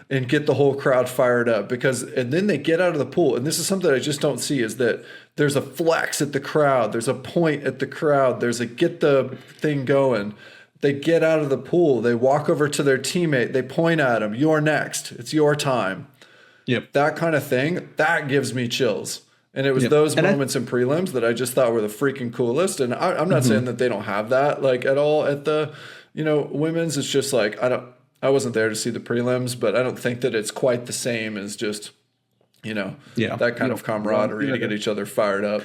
and get the whole crowd fired up. And then they get out of the pool, and this is something I just don't see, is that there's a flex at the crowd, there's a point at the crowd, there's a get the thing going. They get out of the pool, they walk over to their teammate, they point at him, "You're next, it's your time."
Yep.
That kind of thing, that gives me chills. And it was those moments in prelims that I just thought were the freaking coolest. And I'm not saying that they don't have that, like, at all at the, women's. It's just like, I wasn't there to see the prelims, but I don't think that it's quite the same as just, that kind of camaraderie to get each other fired up.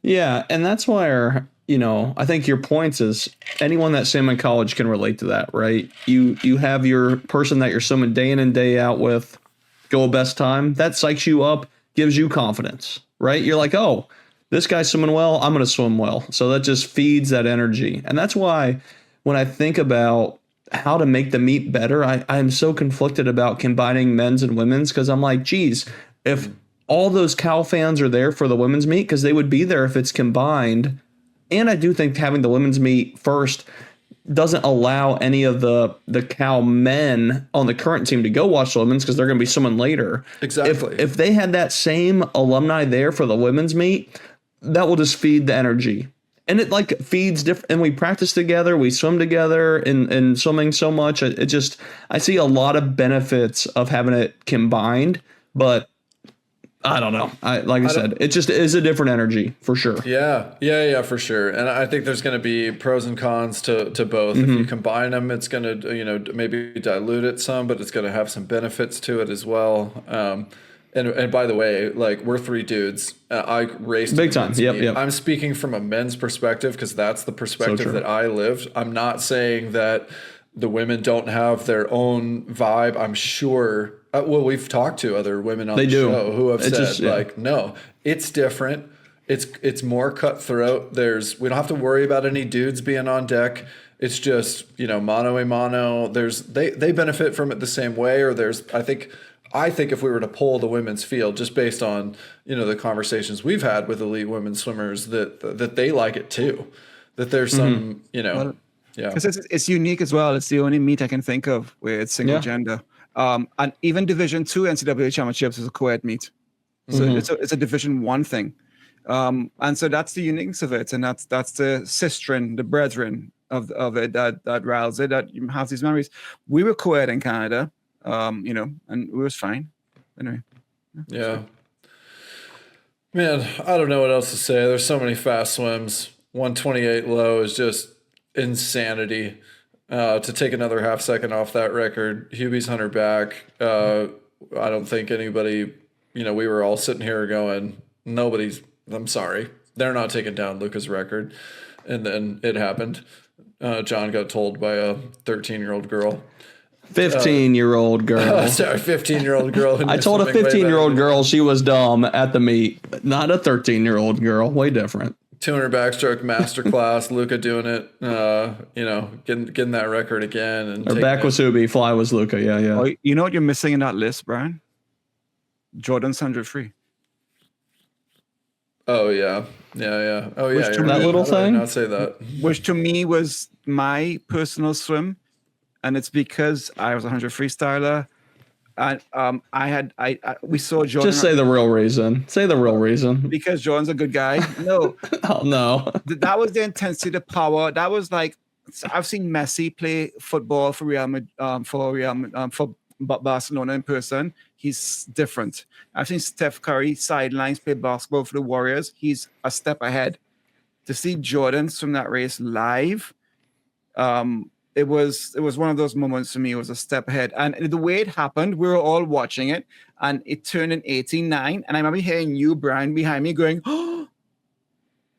Yeah. And that's why, I think your points is anyone that swam in college can relate to that, right? You have your person that you're swimming day in and day out with, go best time. That psychs you up, gives you confidence, right? You're like, oh, this guy's swimming well, I'm going to swim well. So that just feeds that energy. And that's why when I think about how to make the meet better, I'm so conflicted about combining men's and women's, because I'm like, geez, if all those Cal fans are there for the women's meet, because they would be there if it's combined. And I do think having the women's meet first doesn't allow any of the Cal men on the current team to go watch the women's, because they're going to be someone later.
Exactly.
If they had that same alumni there for the women's meet, that will just feed the energy. And it like feeds different, and we practice together, we swim together in swimming so much. I see a lot of benefits of having it combined, but I don't know. I said, it just is a different energy for sure.
Yeah, for sure. And I think there's going to be pros and cons to both. If you combine them, it's going to, maybe dilute it some, but it's going to have some benefits to it as well. And by the way, like, we're three dudes. I raced
big time. Yep.
I'm speaking from a men's perspective, because that's the perspective that I lived. I'm not saying that the women don't have their own vibe. I'm sure. We've talked to other women on the show who have said, no, it's different. It's more cutthroat. We don't have to worry about any dudes being on deck. It's just, mano a mano. They benefit from it the same way. Or I think if we were to poll the women's field, just based on, the conversations we've had with elite women swimmers, that they like it too. That there's some,
because it's unique as well. It's the only meet I can think of where it's single gender. And even Division II NCAA Championships is a co-ed meet. So it's a Division I thing. And so that's the uniqueness of it. And that's the sistren, the brethren of it that riles it, that you have these memories. We were co-ed in Canada, and it was fine. Anyway.
Yeah. Man, I don't know what else to say. There's so many fast swims. 128 low is just insanity. To take another half second off that record. Hubie's 100 back. I don't think anybody, we were all sitting here going, I'm sorry, they're not taking down Luca's record. And then it happened. John got told by a 13-year-old girl.
15-year-old girl.
Sorry, 15-year-old girl.
I told a 15-year-old girl she was dumb at the meet, not a 13-year-old girl. Way different.
200 backstroke masterclass. Luca doing it. Getting that record again. And
or back was Subi, fly was Luca. Yeah.
Oh, you know what you're missing in that list, Brian? Jordan's 100 free.
Oh yeah. Oh yeah.
That little thing.
I did not say that.
Which to me was my personal swim, and it's because I was a 100 freestyler. And we saw Jordan.
Just say the real reason. Say the real reason.
Because Jordan's a good guy. No.
Oh no.
That was the intensity, the power. That was like, I've seen Messi play football for for Barcelona in person. He's different. I've seen Steph Curry sidelines play basketball for the Warriors. He's a step ahead. To see Jordan swim that race live, it was one of those moments for me. It was a step ahead. And the way it happened, we were all watching it, and it turned in 18-9. And I remember hearing you, Brian, behind me going, oh,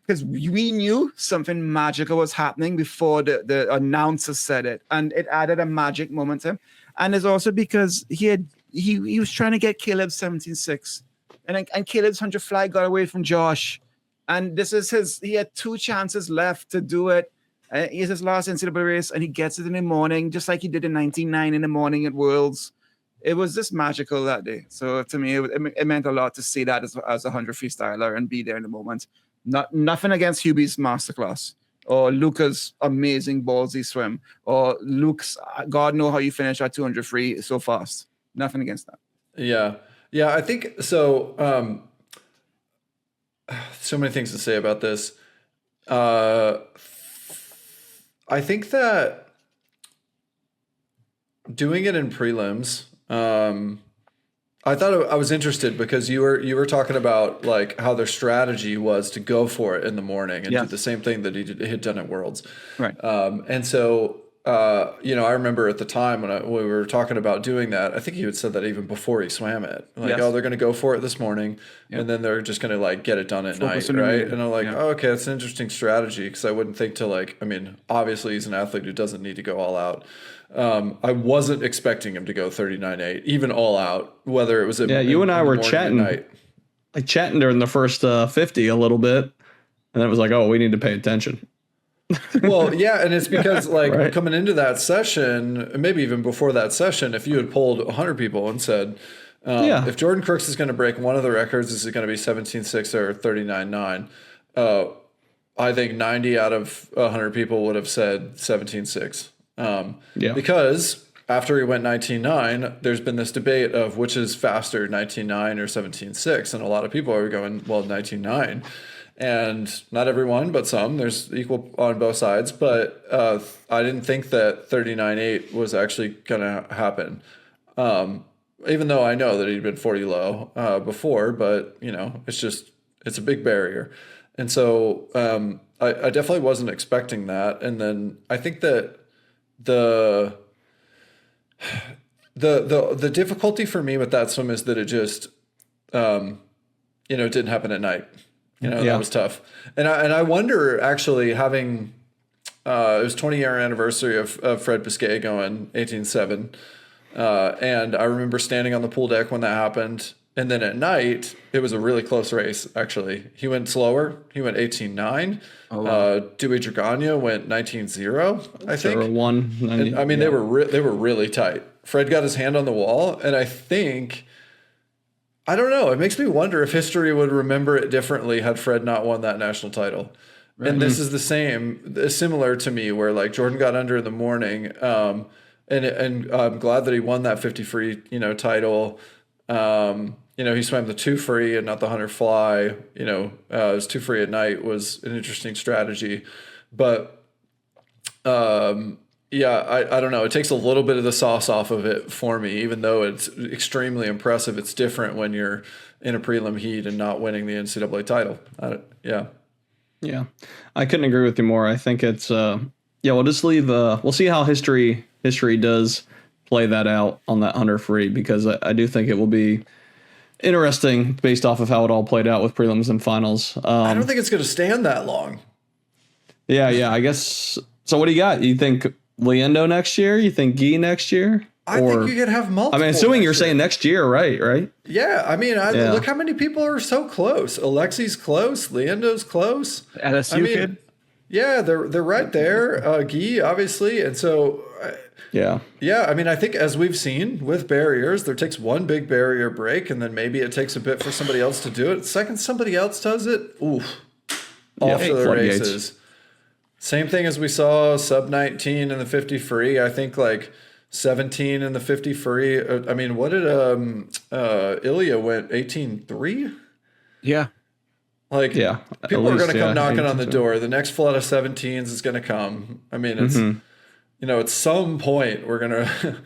because we knew something magical was happening before the announcer said it. And it added a magic moment to him. And it's also because he was trying to get Caleb 17-6. And Caleb's 100 fly got away from Josh. And this is he had 2 chances left to do it. It's his last NCAA race, and he gets it in the morning, just like he did in 19-9 in the morning at Worlds. It was just magical that day. So to me, it meant a lot to see that as a 100 freestyler and be there in the moment. Nothing against Hubie's masterclass or Luca's amazing ballsy swim or Luke's, God know how you finish at 200 free so fast. Nothing against that.
Yeah. Yeah, I think so. So many things to say about this. I think that doing it in prelims, I thought I was interested because you were talking about like how their strategy was to go for it in the morning and do the same thing that he had done at Worlds.
Right.
And so, I remember at the time when we were talking about doing that, I think he had said that even before he swam it. Like, they're going to go for it this morning, and then they're just going to like get it done at night, right? And I'm like, oh, okay, that's an interesting strategy because I wouldn't think to like, I mean, obviously he's an athlete who doesn't need to go all out. I wasn't expecting him to go 39.8, even all out, whether it was
you and I were chatting, like chatting during the first 50 a little bit, and then it was like, oh, we need to pay attention.
Well, yeah, and it's because like coming into that session, maybe even before that session, if you had polled 100 people and said, if Jordan Crooks is going to break one of the records, is it going to be 17.6 or 39.9? I think 90 out of 100 people would have said 17.6. Because after he went 19.9, there's been this debate of which is faster, 19.9 or 17.6, and a lot of people are going, well, 19.9. And not everyone, but some. There's equal on both sides. But I didn't think that 39.8 was actually going to happen. Even though I know that he'd been 40 low before. But, it's a big barrier. And so I definitely wasn't expecting that. And then I think that the difficulty for me with that swim is that it just, it didn't happen at night. That was tough. And I wonder, actually, having it was 20-year anniversary of Fred Biscay going 18.7. And I remember standing on the pool deck when that happened. And then at night, it was a really close race, actually. He went slower. He went 18.9. Oh, wow. Dewey Dragana went 19.0, I think.
0-1.
I mean, they were really tight. Fred got his hand on the wall, and I think... I don't know. It makes me wonder if history would remember it differently had Fred not won that national title. Right. And this is similar to me, where like Jordan got under in the morning, and I'm glad that he won that 50 free, title. He swam the 2 free and not the 100 fly. His 2 free at night was an interesting strategy, but I don't know. It takes a little bit of the sauce off of it for me, even though it's extremely impressive. It's different when you're in a prelim heat and not winning the NCAA title.
Yeah. I couldn't agree with you more. I think it's, we'll just leave, we'll see how history does play that out on that 100 free, because I do think it will be interesting based off of how it all played out with prelims and finals.
I don't think it's going to stand that long.
Yeah. I guess. So what do you got? You think Leendo next year? You think Guy next year?
I think you could have multiple.
I mean, assuming you're saying next year, right?
Yeah. I mean, look how many people are so close. Alexi's close. Leando's close.
LSU kid.
Yeah, they're right there. Guy, obviously. And so...
Yeah.
I mean, I think as we've seen with barriers, there takes one big barrier break, and then maybe it takes a bit for somebody else to do it. The second somebody else does it, off to the races. Same thing as we saw sub 19 in the 50 free. I think like 17 in the 50 free. I mean, what did Ilya went 18.3?
Yeah.
Like,
Yeah,
people are going to come knocking
18,
on the door. The next flood of 17s is going to come. I mean, it's, at some point we're going to,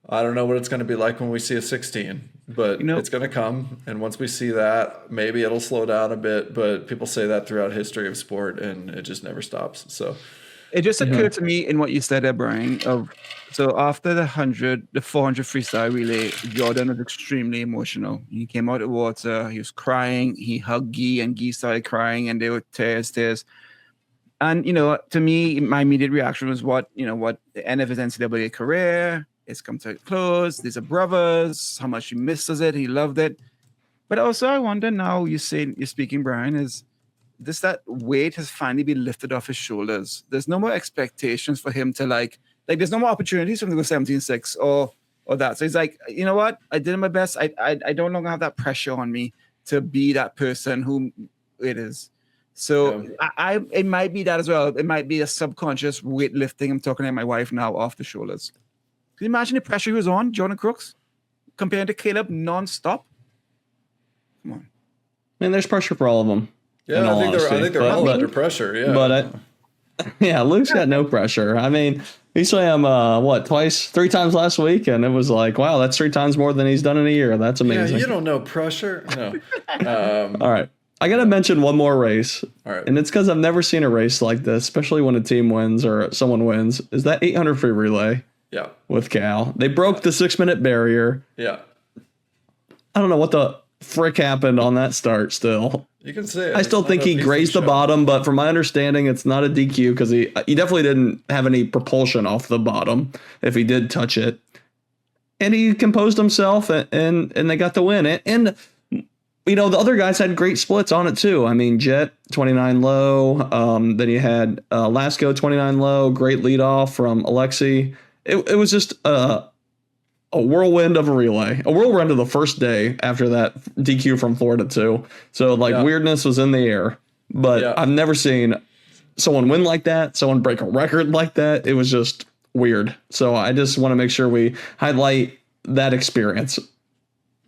I don't know what it's going to be like when we see a 16, but it's going to come. And once we see that, maybe it'll slow down a bit, but people say that throughout history of sport and it just never stops. So
it just occurred to me in what you said there, Brian, so after the 400 freestyle relay, Jordan was extremely emotional. He came out of the water, he was crying, he hugged Guy, and Guy started crying, and they were tears. And, to me, my immediate reaction was what the end of his NCAA career, it's come to a close, these are brothers, how much he misses it, he loved it. But also I wonder now, you're speaking, Brian, is this that weight has finally been lifted off his shoulders. There's no more expectations for him to like there's no more opportunities for him to go 17.6 or that. So he's like, you know what? I did my best. I don't longer have that pressure on me to be that person who it is. So it might be that as well. It might be a subconscious weight lifting. I'm talking to my wife now off the shoulders. Can you imagine the pressure he was on, Jordan Crooks, compared to Caleb nonstop? Come on.
Man, there's pressure for all of them.
Yeah, I think they're all under pressure. Yeah,
but Luke's got no pressure. I mean, he swam 3 times last week, and it was like, wow, that's 3 times more than he's done in a year. That's amazing.
Yeah, you don't know pressure. No.
All right, I gotta mention one more race.
All right,
and it's because I've never seen a race like this, especially when a team wins or someone wins. Is that 800 free relay?
Yeah,
with Cal, they broke the 6-minute barrier.
Yeah,
I don't know what the frick happened on that start. Still.
You can say it.
I still think he grazed the bottom, but from my understanding, it's not a DQ because he definitely didn't have any propulsion off the bottom if he did touch it. And he composed himself, and they got the win. And the other guys had great splits on it too. I mean, Jet 29 low. Then you had Lasco 29 low. Great lead off from Alexi. It was just a whirlwind of a relay, a whirlwind of the first day after that DQ from Florida too. So weirdness was in the air, but I've never seen someone win like that, someone break a record like that. It was just weird. So I just want to make sure we highlight that experience.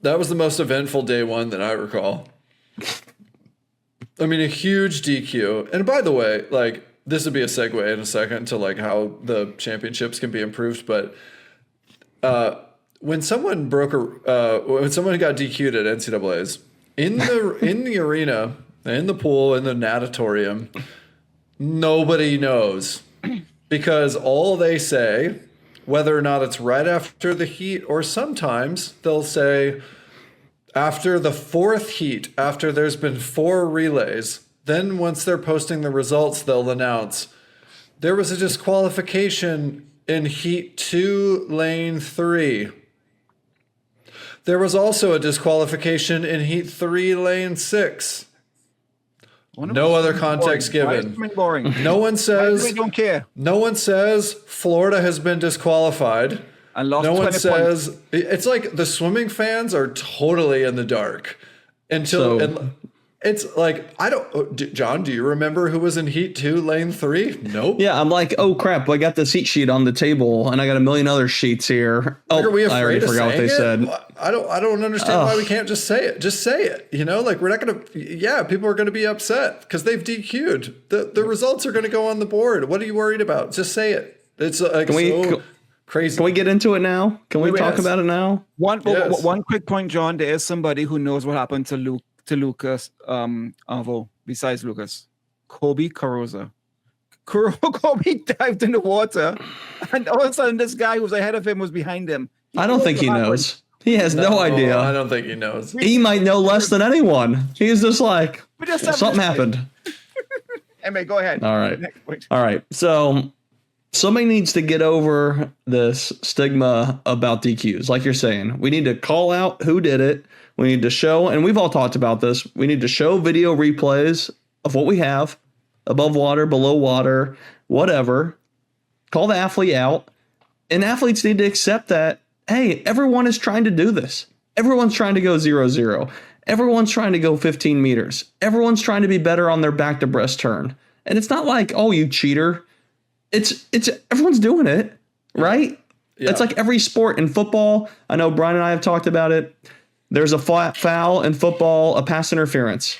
That was the most eventful day one that I recall. I mean, a huge DQ. And by the way, this would be a segue in a second to how the championships can be improved, but when someone when someone got DQ'd at NCAA's in the arena, in the pool, in the natatorium, nobody knows, because all they say, whether or not it's right after the heat, or sometimes they'll say after the 4th heat, after there's been 4 relays, then once they're posting the results, they'll announce there was a disqualification in heat 2, lane 3. There was also a disqualification in heat 3, lane 6. No other context given. No one says.
We don't care.
No one says Florida has been disqualified.
And lost
no one
20
says
points.
It's like the swimming fans are totally in the dark until. It's like, John, do you remember who was in heat 2, lane 3? Nope.
Yeah, I'm like, oh crap, I got the seat sheet on the table and I got a million other sheets here.
Are we afraid
I already forgot what they said.
I don't understand why we can't just say it. Just say it. We're not going to, people are going to be upset because they've DQ'd. The results are going to go on the board. What are you worried about? Just say it. It's crazy.
Can we get into it now? Can we talk about it now?
One quick point, John. There is somebody who knows what happened to Lucas Avo, besides Lucas. Kobe Carosa. Kobe dived in the water, and all of a sudden this guy who was ahead of him was behind him.
I don't think he knows. He has no idea.
I don't think he knows.
He might know less than anyone. He's just like, something happened.
Anyway, go ahead.
All right. So somebody needs to get over this stigma about DQs. Like you're saying, we need to call out who did it. We need to show, and we've all talked about this, we need to show video replays of what we have, above water, below water, whatever. Call the athlete out. And athletes need to accept that, hey, everyone is trying to do this. Everyone's trying to go 0-0. Everyone's trying to go 15 meters. Everyone's trying to be better on their back to breast turn. And it's not like, oh, you cheater. It's everyone's doing it, right? It's like every sport. In football, I know Brian and I have talked about it. There's a foul in football, a pass interference.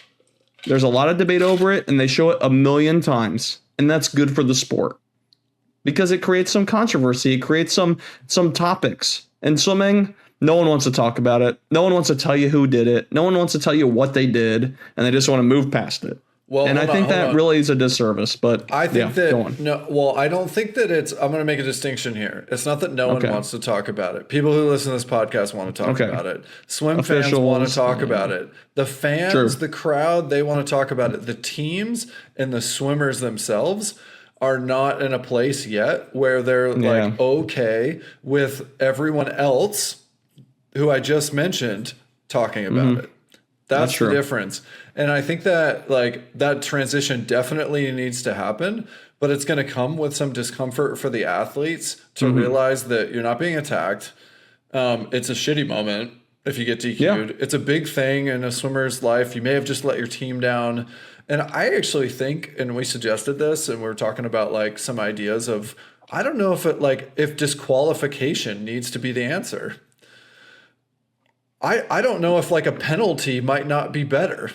There's a lot of debate over it, and they show it a million times. And that's good for the sport because it creates some controversy. It creates some topics. In swimming, no one wants to talk about it. No one wants to tell you who did it. No one wants to tell you what they did, and they just want to move past it. Well, and I think that really is a disservice, but
I think I don't think that I'm going to make a distinction here. It's not that no one wants to talk about it. People who listen to this podcast want to talk about it. Swim fans want to talk about it. The fans, the crowd, they want to talk about it. The teams and the swimmers themselves are not in a place yet where they're like okay with everyone else who I just mentioned talking about it. That's the difference. And I think that like that transition definitely needs to happen, but it's going to come with some discomfort for the athletes to realize that you're not being attacked. It's a shitty moment if you get DQ'd. Yeah. It's a big thing in a swimmer's life. You may have just let your team down. And I actually think, and we suggested this, and we were talking about like some ideas of, I don't know if disqualification needs to be the answer. I don't know if like a penalty might not be better.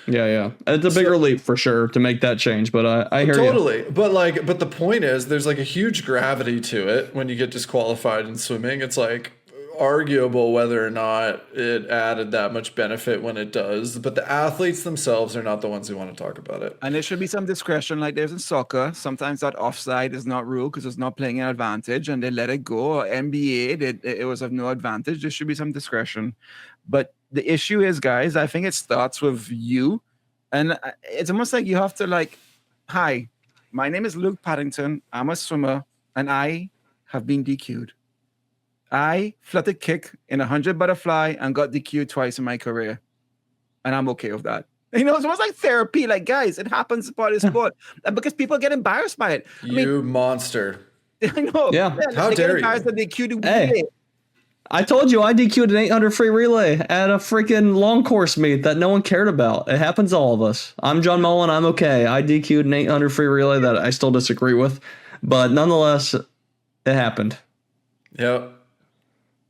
Yeah. It's a bigger leap for sure to make that change, but I hear you.
Totally. But the point is there's like a huge gravity to it when you get disqualified in swimming. It's like arguable whether or not it added that much benefit when it does, but the athletes themselves are not the ones who want to talk about it.
And there should be some discretion like there's in soccer. Sometimes that offside is not ruled because it's not playing an advantage and they let it go. Or NBA, it was of no advantage. There should be some discretion. But the issue is, guys, I think it starts with you. And it's almost like you have to like, hi, my name is Luke Paddington. I'm a swimmer and I have been DQ'd. I fluttered kick in 100 butterfly and got DQ'd twice in my career. And I'm okay with that. You know, it's almost like therapy. Like, guys, it happens as part of the sport. Because people get embarrassed by it.
You monster.
I know.
Yeah.
How dare you?
That they DQ'd
hey, I told you I DQ'd an 800 free relay at a freaking long course meet that no one cared about. It happens to all of us. I'm John Mullen. I'm okay. I DQ'd an 800 free relay that I still disagree with. But nonetheless, it happened.
Yep.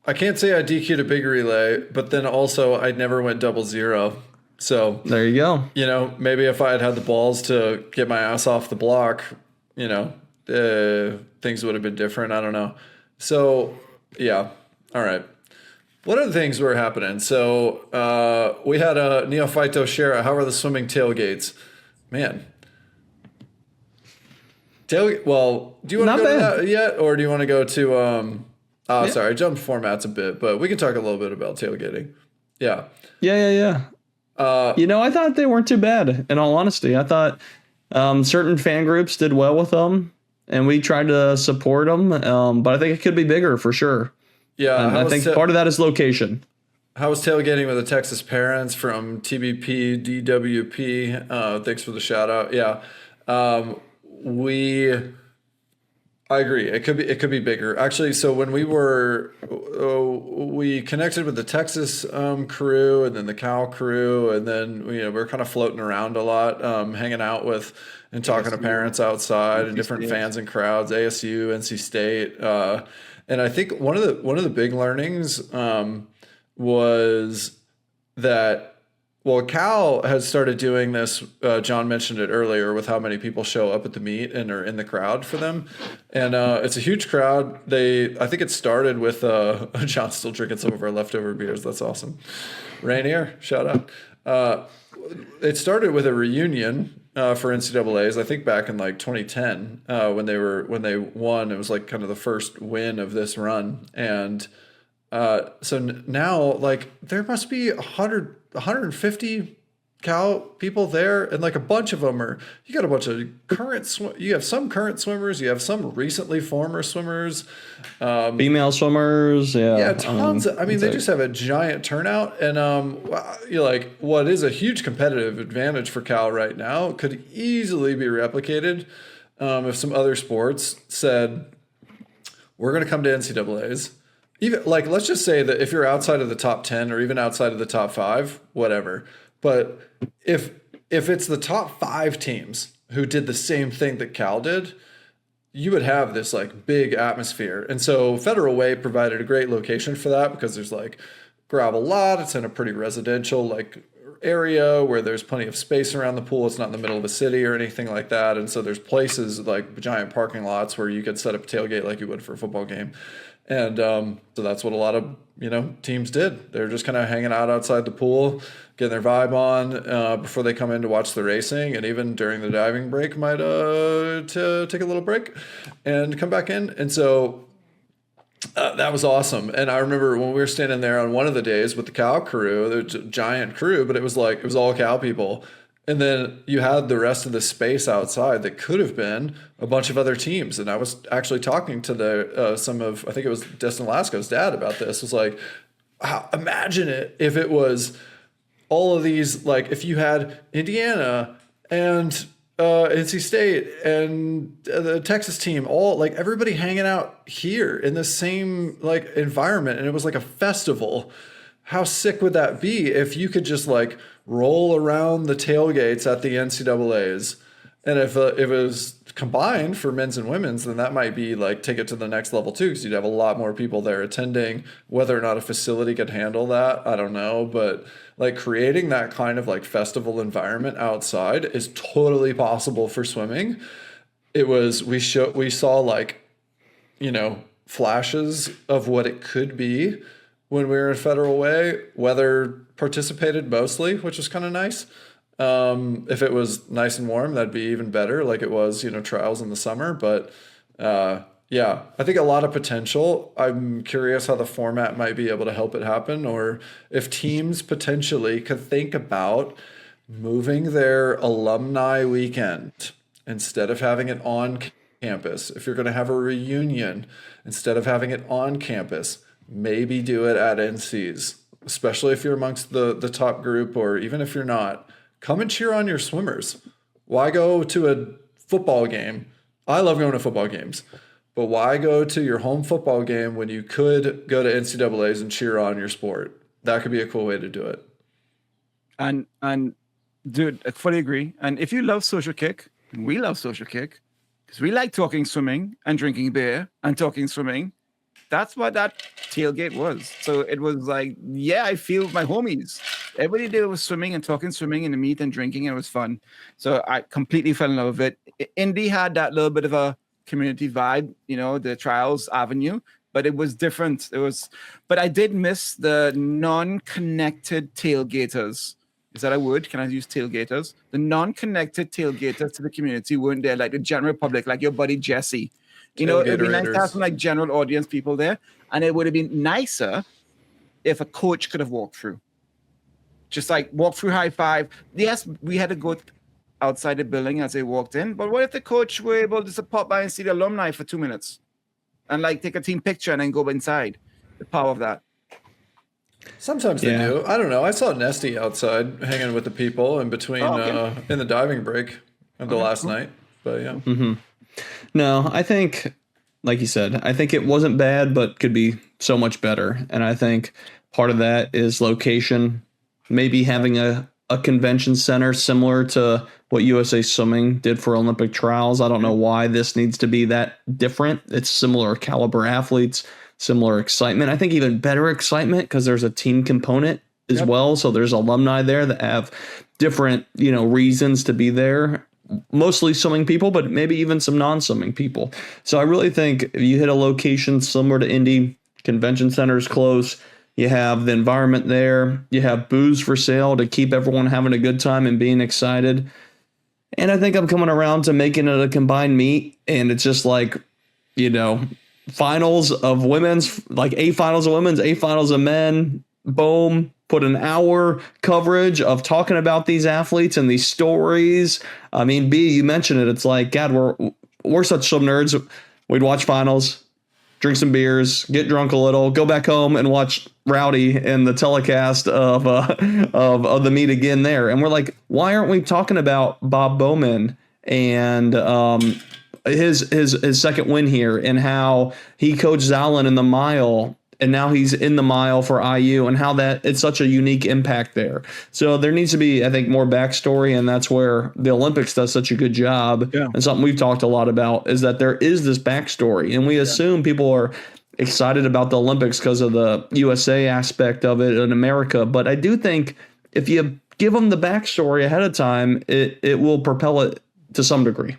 I can't say I DQ'd a big relay, but then also I never went 0-0. So
there you go.
You know, maybe if I had the balls to get my ass off the block, you know, things would have been different. I don't know. So yeah. All right. What other things were happening? So we had a Neophyto share. How are the swimming tailgates? Man. Well, do you want to go to that yet? Or do you want to go to... sorry, I jumped formats a bit, but we can talk a little bit about tailgating. Yeah.
Yeah. I thought they weren't too bad, in all honesty. I thought certain fan groups did well with them, and we tried to support them, but I think it could be bigger for sure.
Yeah.
And I think part of that is location.
How was tailgating with the Texas parents from TBP, DWP? Thanks for the shout out. Yeah. I agree. It could be bigger. Actually, so when we connected with the Texas crew and then the Cal crew, and then we were kind of floating around a lot, hanging out with and talking to parents outside and different fans and crowds, ASU, NC State, and I think one of the big learnings was that. Well, Cal has started doing this. John mentioned it earlier with how many people show up at the meet and are in the crowd for them. And it's a huge crowd. I think it started with John's still drinking some of our leftover beers. That's awesome. Rainier, shout out. It started with a reunion for NCAAs, I think back in like 2010 when they won. It was like kind of the first win of this run. And so now like there must be 150 Cal people there, and like a bunch of them you got a bunch of you have some current swimmers, you have some recently former swimmers,
female swimmers,
tons. They just have a giant turnout, and you're like, what is a huge competitive advantage for Cal right now could easily be replicated if some other sports said, we're going to come to NCAAs. Even like, let's just say that if you're outside of the top 10 or even outside of the top 5, whatever. But if it's the top 5 teams who did the same thing that Cal did, you would have this like big atmosphere. And so Federal Way provided a great location for that because there's like gravel lot. It's in a pretty residential like area where there's plenty of space around the pool. It's not in the middle of a city or anything like that. And so there's places like giant parking lots where you could set up a tailgate like you would for a football game. And so that's what a lot of, teams did. They're just kind of hanging out outside the pool, getting their vibe on before they come in to watch the racing. And even during the diving break, might to take a little break and come back in. And so that was awesome. And I remember when we were standing there on one of the days with the cow crew, there was a giant crew, but it was all cow people. And then you had the rest of the space outside that could have been a bunch of other teams. And I was actually talking to I think it was Destin Lasco's dad about this. It was like, wow, imagine it if it was all of these, like if you had Indiana and NC State and the Texas team, all like everybody hanging out here in the same like environment. And it was like a festival. How sick would that be if you could just like roll around the tailgates at the NCAAs? And if it was combined for men's and women's, then that might be like take it to the next level too, because you'd have a lot more people there attending. Whether or not a facility could handle that, I don't know. But like creating that kind of like festival environment outside is totally possible for swimming. We saw like, flashes of what it could be when we were in Federal Way. Weather participated mostly, which was kind of nice. If it was nice and warm, that'd be even better, like it was, trials in the summer. But yeah, I think a lot of potential. I'm curious how the format might be able to help it happen, or if teams potentially could think about moving their alumni weekend instead of having it on campus. If you're going to have a reunion, instead of having it on campus, maybe do it at NCs, especially if you're amongst the top group, or even if you're not. Come and cheer on your swimmers. Why go to a football game? I love going to football games, but why go to your home football game when you could go to NCAAs and cheer on your sport? That could be a cool way to do it.
And dude, I fully agree. And if you love Social Kick, we love Social Kick, because we like talking swimming and drinking beer and talking swimming. That's what that tailgate was. So it was like, yeah, I feel my homies. Everybody there was swimming and talking swimming and the meat and drinking. And it was fun. So I completely fell in love with it. Indy had that little bit of a community vibe, the Trials Avenue, but it was different. But I did miss the non-connected tailgaters. Is that a word? Can I use tailgaters? The non-connected tailgaters to the community weren't there, like the general public, like your buddy Jesse. It'd be nice to have some like general audience people there. And it would have been nicer if a coach could have walked through. Just like walk through, high five. Yes, we had to go outside the building as they walked in. But what if the coach were able to just pop by and see the alumni for 2 minutes? And like take a team picture and then go inside? The power of that.
Sometimes they do. I don't know. I saw Nesty outside hanging with the people in between in the diving break of the last night. But yeah.
Mm-hmm. No, I think, like you said, I think it wasn't bad, but could be so much better. And I think part of that is location, maybe having a convention center similar to what USA Swimming did for Olympic trials. I don't know why this needs to be that different. It's similar caliber athletes, similar excitement. I think even better excitement because there's a team component as well. So there's alumni there that have different, reasons to be there. Mostly swimming people, but maybe even some non-swimming people. So I really think if you hit a location similar to Indy, convention center's close, you have the environment there, you have booze for sale to keep everyone having a good time and being excited. And I think I'm coming around to making it a combined meet, and it's just like, finals of women's, like A finals of women's, A finals of men, boom. Put an hour coverage of talking about these athletes and these stories. I mean, B, you mentioned it. It's like, God, we're such swim nerds. We'd watch finals, drink some beers, get drunk a little, go back home and watch Rowdy and the telecast of the meet again there. And we're like, why aren't we talking about Bob Bowman and his second win here and how he coached Zalin in the mile and now he's in the mile for IU, and how that it's such a unique impact there. So there needs to be, I think, more backstory, and that's where the Olympics does such a good job.
Yeah.
And something we've talked a lot about is that there is this backstory, and we assume people are excited about the Olympics because of the USA aspect of it in America. But I do think if you give them the backstory ahead of time, it will propel it to some degree.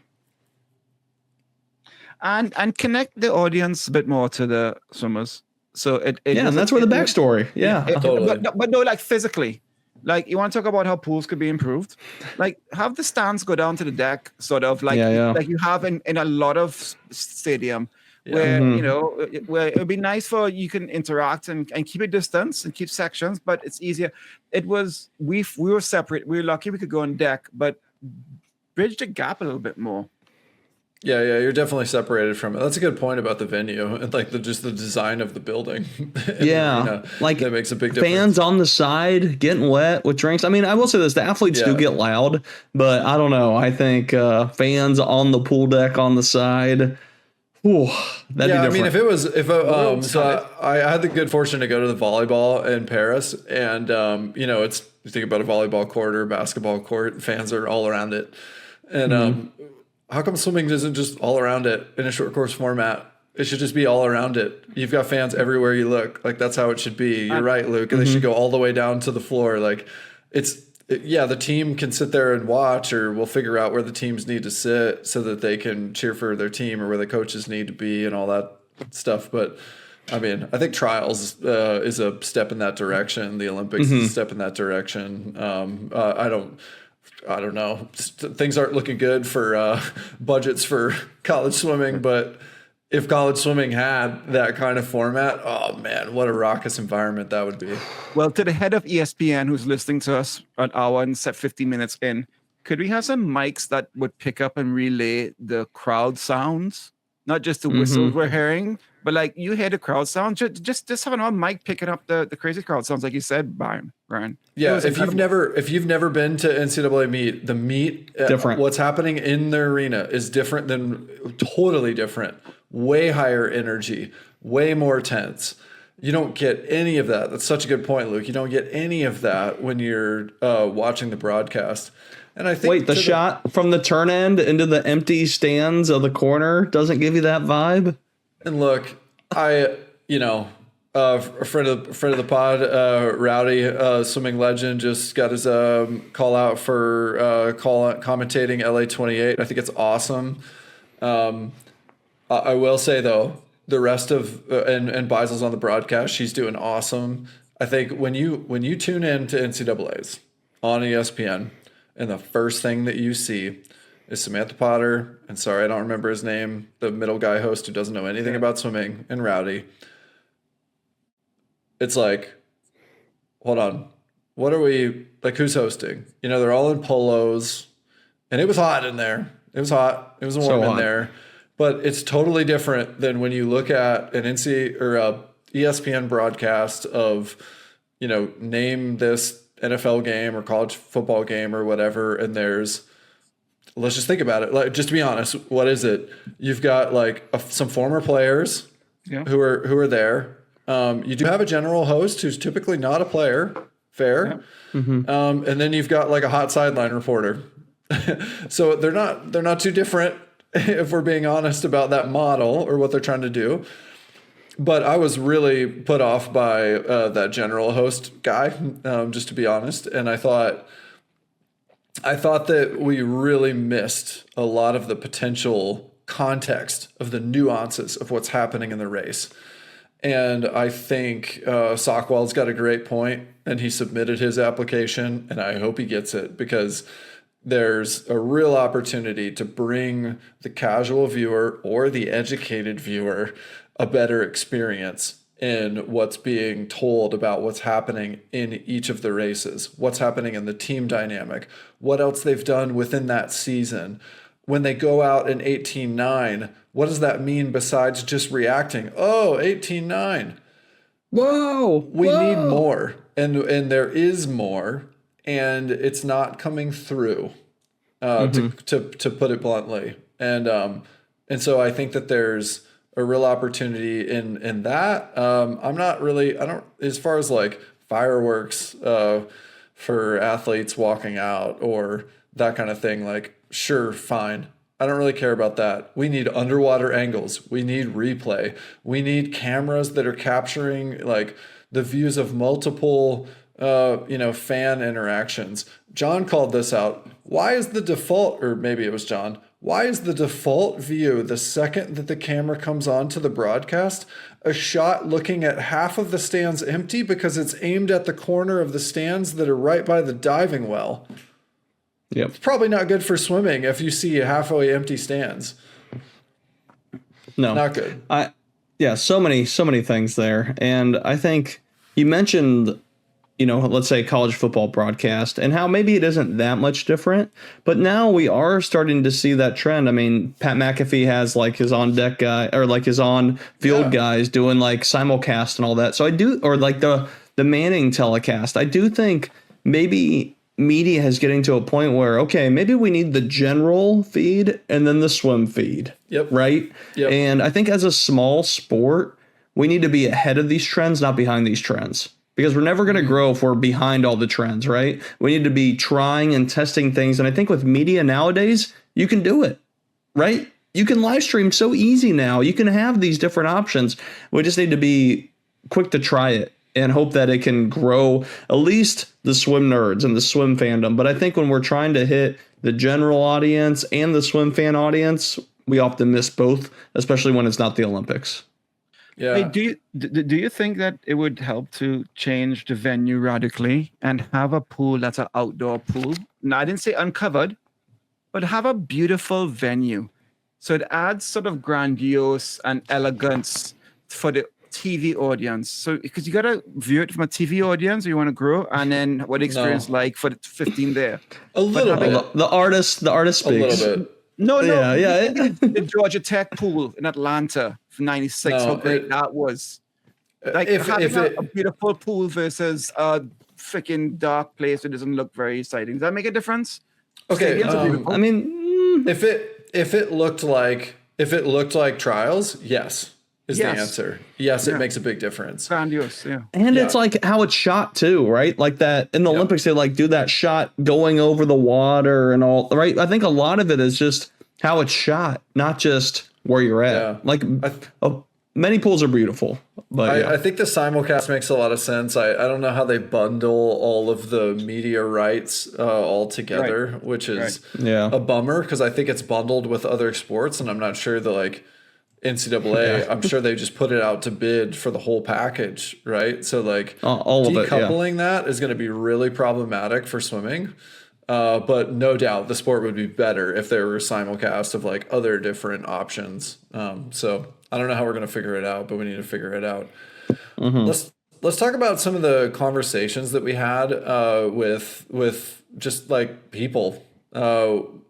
And connect the audience a bit more to the swimmers. So and that's
where the backstory.
Totally.
But no, like physically, like you want to talk about how pools could be improved, like have the stands go down to the deck, sort of like like you have in a lot of stadium. Where where it'd be nice for you can interact and keep a distance and keep sections, but it's easier. It was we were separate. We were lucky we could go on deck, but bridge the gap a little bit more.
Yeah, you're definitely separated from it. That's a good point about the venue and like just the design of the building.
Like
that makes a big difference.
Fans on the side getting wet with drinks. I mean, I will say this: the athletes do get loud, but I don't know. I think fans on the pool deck on the side. Ooh, that'd be different.
I mean, I had the good fortune to go to the volleyball in Paris, and it's you think about a volleyball court or a basketball court, fans are all around it, and how come swimming isn't just all around it in a short course format? It should just be all around it. You've got fans everywhere you look. Like that's how it should be. You're right, Luke. And they should go all the way down to the floor. Like the team can sit there and watch, or we'll figure out where the teams need to sit so that they can cheer for their team, or where the coaches need to be and all that stuff. But I mean, I think trials is a step in that direction. The Olympics is a step in that direction. I don't know. Things aren't looking good for budgets for college swimming, but if college swimming had that kind of format, oh man, what a raucous environment that would be.
Well, to the head of ESPN who's listening to us an hour and 15 minutes in, could we have some mics that would pick up and relay the crowd sounds? Not just the whistles we're hearing, but like you hear the crowd sound. Just have another mic picking up the crazy crowd sounds, like you said, Ryan.
Yeah, if you've never been to NCAA meet, the meet
different.
What's happening in the arena is different totally different. Way higher energy, way more tense. You don't get any of that. That's such a good point, Luke. You don't get any of that when you're watching the broadcast. And I think
the shot from the turn end into the empty stands of the corner doesn't give you that vibe.
And look, a friend of the pod, Rowdy, swimming legend, just got his call out for commentating LA 28. I think it's awesome. I will say though, the rest of and Beisel's on the broadcast. She's doing awesome. I think when you tune in to NCAA's on ESPN, and the first thing that you see is Samantha Potter, and sorry, I don't remember his name, the middle guy host who doesn't know anything about swimming, and Rowdy. It's like, hold on, what are we, like, who's hosting? They're all in polos, and it was hot in there. It was hot. It was warm in there. But it's totally different than when you look at an ESPN broadcast of, name this NFL game or college football game or whatever, and let's just think about it. Like, just to be honest, what is it? You've got like some former players who are there. You do have a general host who's typically not a player, fair. Yeah. And then you've got like a hot sideline reporter. So they're not too different if we're being honest about that model or what they're trying to do. But I was really put off by that general host guy, just to be honest. And I thought that we really missed a lot of the potential context of the nuances of what's happening in the race. And I think Sockwell's got a great point, and he submitted his application, and I hope he gets it, because there's a real opportunity to bring the casual viewer or the educated viewer a better experience in what's being told about what's happening in each of the races, what's happening in the team dynamic, what else they've done within that season. When they go out in 18-9, what does that mean besides just reacting? Oh, 18-9.
Whoa.
We need more. And there is more, and it's not coming through, to put it bluntly. And so I think that there's a real opportunity in that. I'm not really, I don't, as far as like fireworks for athletes walking out or that kind of thing, like, sure, fine. I don't really care about that. We need underwater angles. We need replay. We need cameras that are capturing like the views of multiple, fan interactions. John called this out. Why is the default, or maybe it was John, why is the default view the second that the camera comes on to the broadcast a shot looking at half of the stands empty because it's aimed at the corner of the stands that are right by the diving well?
Yep.
It's probably not good for swimming if you see halfway empty stands.
No.
Not good.
So many things there. And I think you mentioned, let's say college football broadcast and how maybe it isn't that much different, but now we are starting to see that trend. I mean, Pat McAfee has like his on deck guy or like his on field guys doing like simulcast and all that. So I do, or like the Manning telecast. I do think maybe media is getting to a point where, okay, maybe we need the general feed and then the swim feed.
Yep.
Right.
Yep.
And I think as a small sport, we need to be ahead of these trends, not behind these trends. Because we're never going to grow if we're behind all the trends, right? We need to be trying and testing things. And I think with media nowadays, you can do it, right? You can live stream so easy now. You can have these different options. We just need to be quick to try it and hope that it can grow at least the swim nerds and the swim fandom. But I think when we're trying to hit the general audience and the swim fan audience, we often miss both, especially when it's not the Olympics.
Yeah.
Hey, do you think that it would help to change the venue radically and have a pool that's an outdoor pool? Now, I didn't say uncovered, but have a beautiful venue. So it adds sort of grandiose and elegance for the TV audience. So because you got to view it from a TV audience, you want to grow, and then what the experience like for the 15 there.
A little bit.
The artist speaks.
A little bit.
No.
Yeah.
The Georgia Tech pool in Atlanta from '96. How great that was! Like having a beautiful pool versus a freaking dark place that doesn't look very exciting. Does that make a difference?
Okay.
I mean,
if it looked like trials, yes, is the answer. Yes, it makes a big difference.
Grandiose, yeah.
And it's like how it's shot too, right? Like that in the Olympics, they like do that shot going over the water and all, right? I think a lot of it is just how it's shot, not just where you're at. Yeah. Like many pools are beautiful, but
I think the simulcast makes a lot of sense. I don't know how they bundle all of the media rights all together, which is a bummer because I think it's bundled with other sports, and I'm not sure that like NCAA, I'm sure they just put it out to bid for the whole package, right? So like
all
decoupling that is going to be really problematic for swimming. But no doubt the sport would be better if there were a simulcast of like other different options. So I don't know how we're going to figure it out, but we need to figure it out. Mm-hmm. Let's talk about some of the conversations that we had with just like people.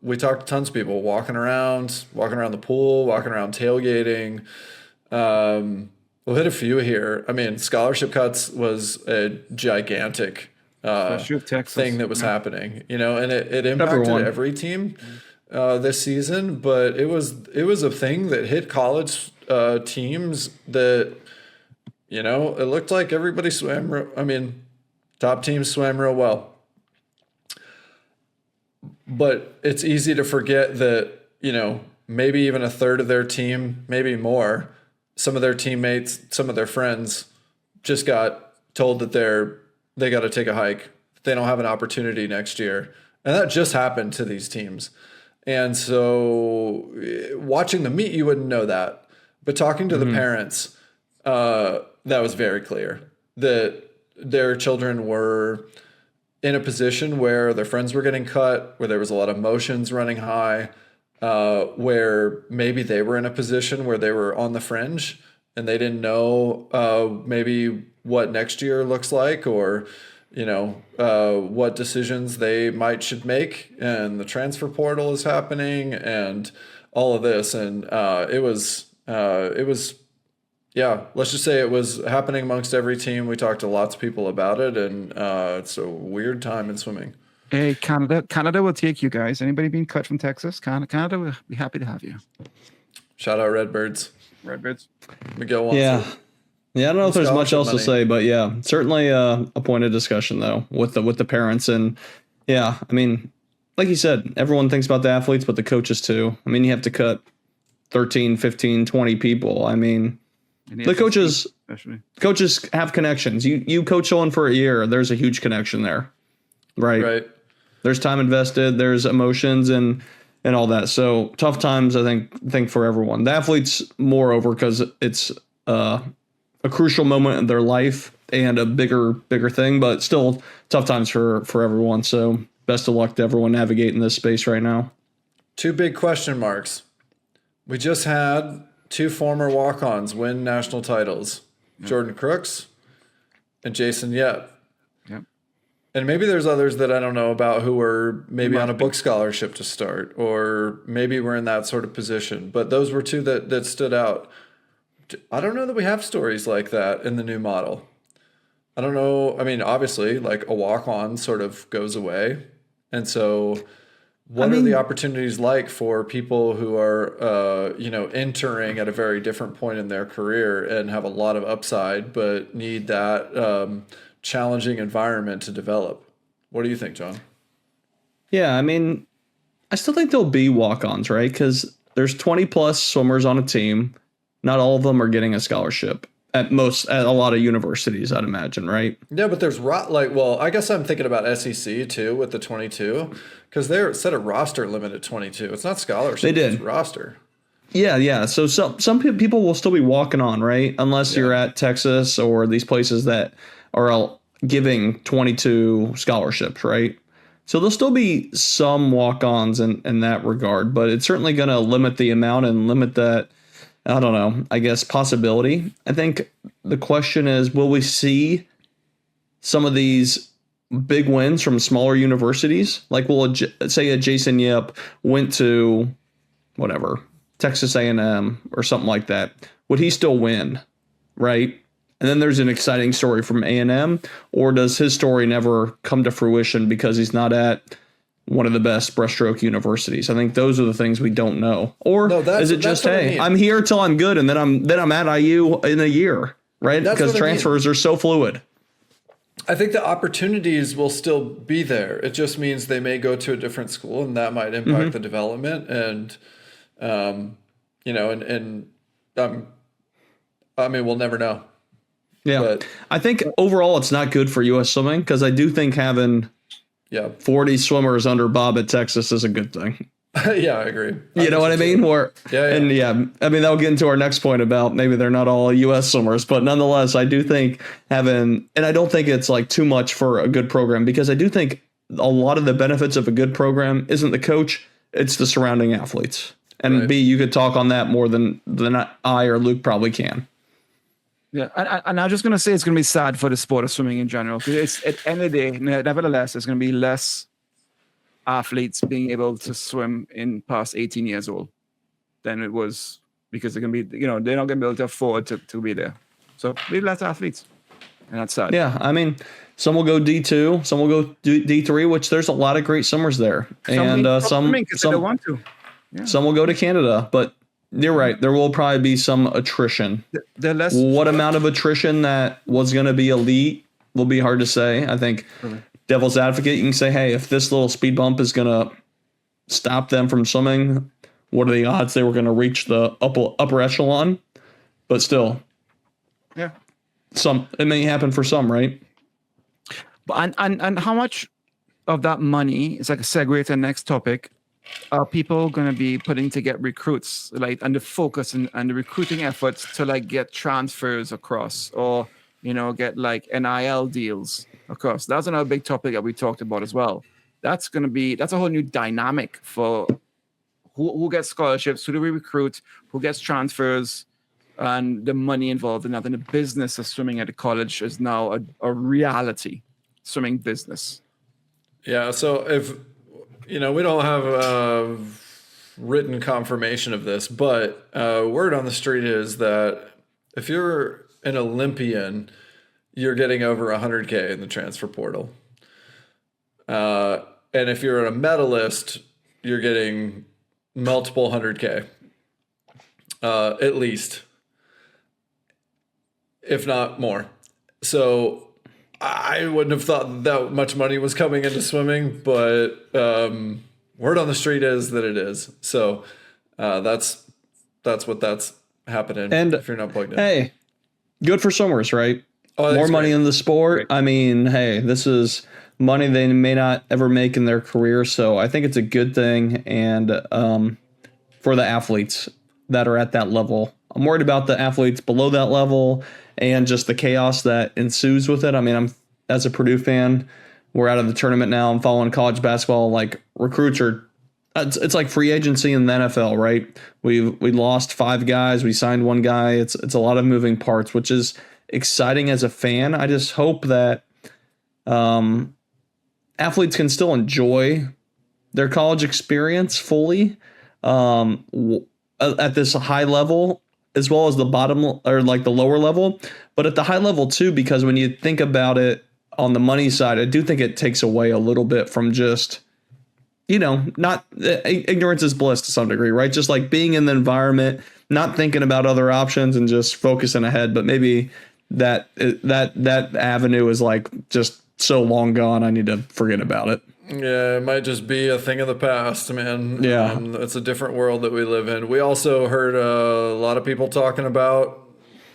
We talked to tons of people walking around the pool, walking around tailgating. We'll hit a few here. I mean, scholarship cuts was a gigantic thing that was happening, and it impacted every team this season. But it was a thing that hit college teams that, it looked like everybody swam. Top teams swam real well. But it's easy to forget that, maybe even a third of their team, maybe more, some of their teammates, some of their friends just got told that they got to take a hike. They don't have an opportunity next year. And that just happened to these teams. And so watching the meet, you wouldn't know that. But talking to the parents, that was very clear that their children were in a position where their friends were getting cut, where there was a lot of emotions running high, where maybe they were in a position where they were on the fringe and they didn't know maybe what next year looks like, or what decisions they should make, and the transfer portal is happening and all of this. And it was let's just say it was happening amongst every team. We talked to lots of people about it, and it's a weird time in swimming.
Hey, Canada will take you guys. Anybody being cut from Texas? Canada will be happy to have you.
Shout out Redbirds.
Redbirds.
Miguel wants
Yeah.
it.
Yeah, I don't know if there's much
Scholarship
else to
money.
say, but yeah, certainly a point of discussion though with the parents. And yeah, I mean, like you said, everyone thinks about the athletes, but the coaches too. I mean, you have to cut 13, 15, 20 people. I mean, the coaches have connections. You coach someone for a year, there's a huge connection there. Right. There's time invested, there's emotions and all that. So tough times, I think for everyone. The athletes moreover, because it's a crucial moment in their life and a bigger thing, but still tough times for everyone. So best of luck to everyone navigating this space right now.
2 big question marks. We just had 2 former walk-ons win national titles, Jordan Crooks and Jason Yep.
Yep.
And maybe there's others that I don't know about who were maybe on a book scholarship to start, or maybe we're in that sort of position. But those were 2 that stood out. I don't know that we have stories like that in the new model. I don't know. I mean, obviously, like a walk-on sort of goes away. And so what are the opportunities like for people who are, entering at a very different point in their career and have a lot of upside, but need that challenging environment to develop? What do you think, John?
Yeah, I mean, I still think there'll be walk-ons, right? Because there's 20 plus swimmers on a team. Not all of them are getting a scholarship at a lot of universities, I'd imagine, right?
Yeah, but there's I guess I'm thinking about SEC too with the 22, because they're set a roster limit at 22. It's not scholarship.
They did.
It's roster.
Yeah. So some people will still be walking on, right? Unless you're at Texas or these places that are giving 22 scholarships, right? So there'll still be some walk-ons in that regard, but it's certainly going to limit the amount and limit that, I don't know, I guess, possibility. I think the question is, will we see some of these big wins from smaller universities? Like, say a Jason Yep went to whatever, Texas A&M or something like that. Would he still win, right? And then there's an exciting story from A&M, or does his story never come to fruition because he's not at one of the best breaststroke universities? I think those are the things we don't know. Or is it just, hey, I'm here till I'm good, and then I'm at IU in a year, right? Because transfers are so fluid.
I think the opportunities will still be there. It just means they may go to a different school, and that might impact the development. And I mean, we'll never know.
Yeah, but I think overall it's not good for U.S. swimming, because I do think having 40 swimmers under Bob at Texas is a good thing.
Yeah, I agree.
You know what I mean? And I mean, that'll get into our next point about maybe they're not all U.S. swimmers, but nonetheless, I do think and I don't think it's like too much for a good program, because I do think a lot of the benefits of a good program isn't the coach, it's the surrounding athletes. And B, you could talk on that more than I or Luke probably can.
Yeah, and I'm just going to say it's going to be sad for the sport of swimming in general, because it's, at the end of the day, nevertheless, there's going to be less athletes being able to swim in past 18 years old than it was, because they're going to be, they're not going to be able to afford to be there. So we less athletes, and that's sad.
Yeah, I mean, some will go D2, some will go D3, which there's a lot of great swimmers there, and some
want to. Yeah.
Some will go to Canada, but you're right. There will probably be some attrition. What amount of attrition that was going to be elite will be hard to say. I think devil's advocate, you can say, hey, if this little speed bump is going to stop them from swimming, what are the odds they were going to reach the upper echelon? But still, it may happen for some, right?
But and how much of that money is like a segue to the next topic? Are people going to be putting to get recruits, like, and the focus and the recruiting efforts to like get transfers across, or get like NIL deals across? That's another big topic that we talked about as well. That's a whole new dynamic for who gets scholarships, who do we recruit, who gets transfers, and the money involved in that. And the business of swimming at a college is now a reality, swimming business.
Yeah. So if we don't have written confirmation of this, but word on the street is that if you're an Olympian, you're getting over 100K in the transfer portal. And if you're a medalist, you're getting multiple 100K, at least. if not more. So I wouldn't have thought that much money was coming into swimming, but word on the street is that it is. So that's that's happening.
And
if you're not plugged in,
hey, good for swimmers, right? More money in the sport. Great. I mean, hey, this is money they may not ever make in their career. So I think it's a good thing. And for the athletes that are at that level, I'm worried about the athletes below that level and just the chaos that ensues with it. I mean, as a Purdue fan, we're out of the tournament now. I'm following college basketball. Like recruits are, it's like free agency in the NFL, right? We lost 5 guys. We signed 1 guy. It's a lot of moving parts, which is exciting as a fan. I just hope that athletes can still enjoy their college experience fully at this high level, as well as the bottom or like the lower level, but at the high level too, because when you think about it on the money side, I do think it takes away a little bit from just, not ignorance is bliss to some degree, right? Just like being in the environment, not thinking about other options and just focusing ahead. But maybe that avenue is like just so long gone. I need to forget about it.
Yeah, it might just be a thing of the past, man.
Yeah.
It's a different world that we live in. We also heard a lot of people talking about,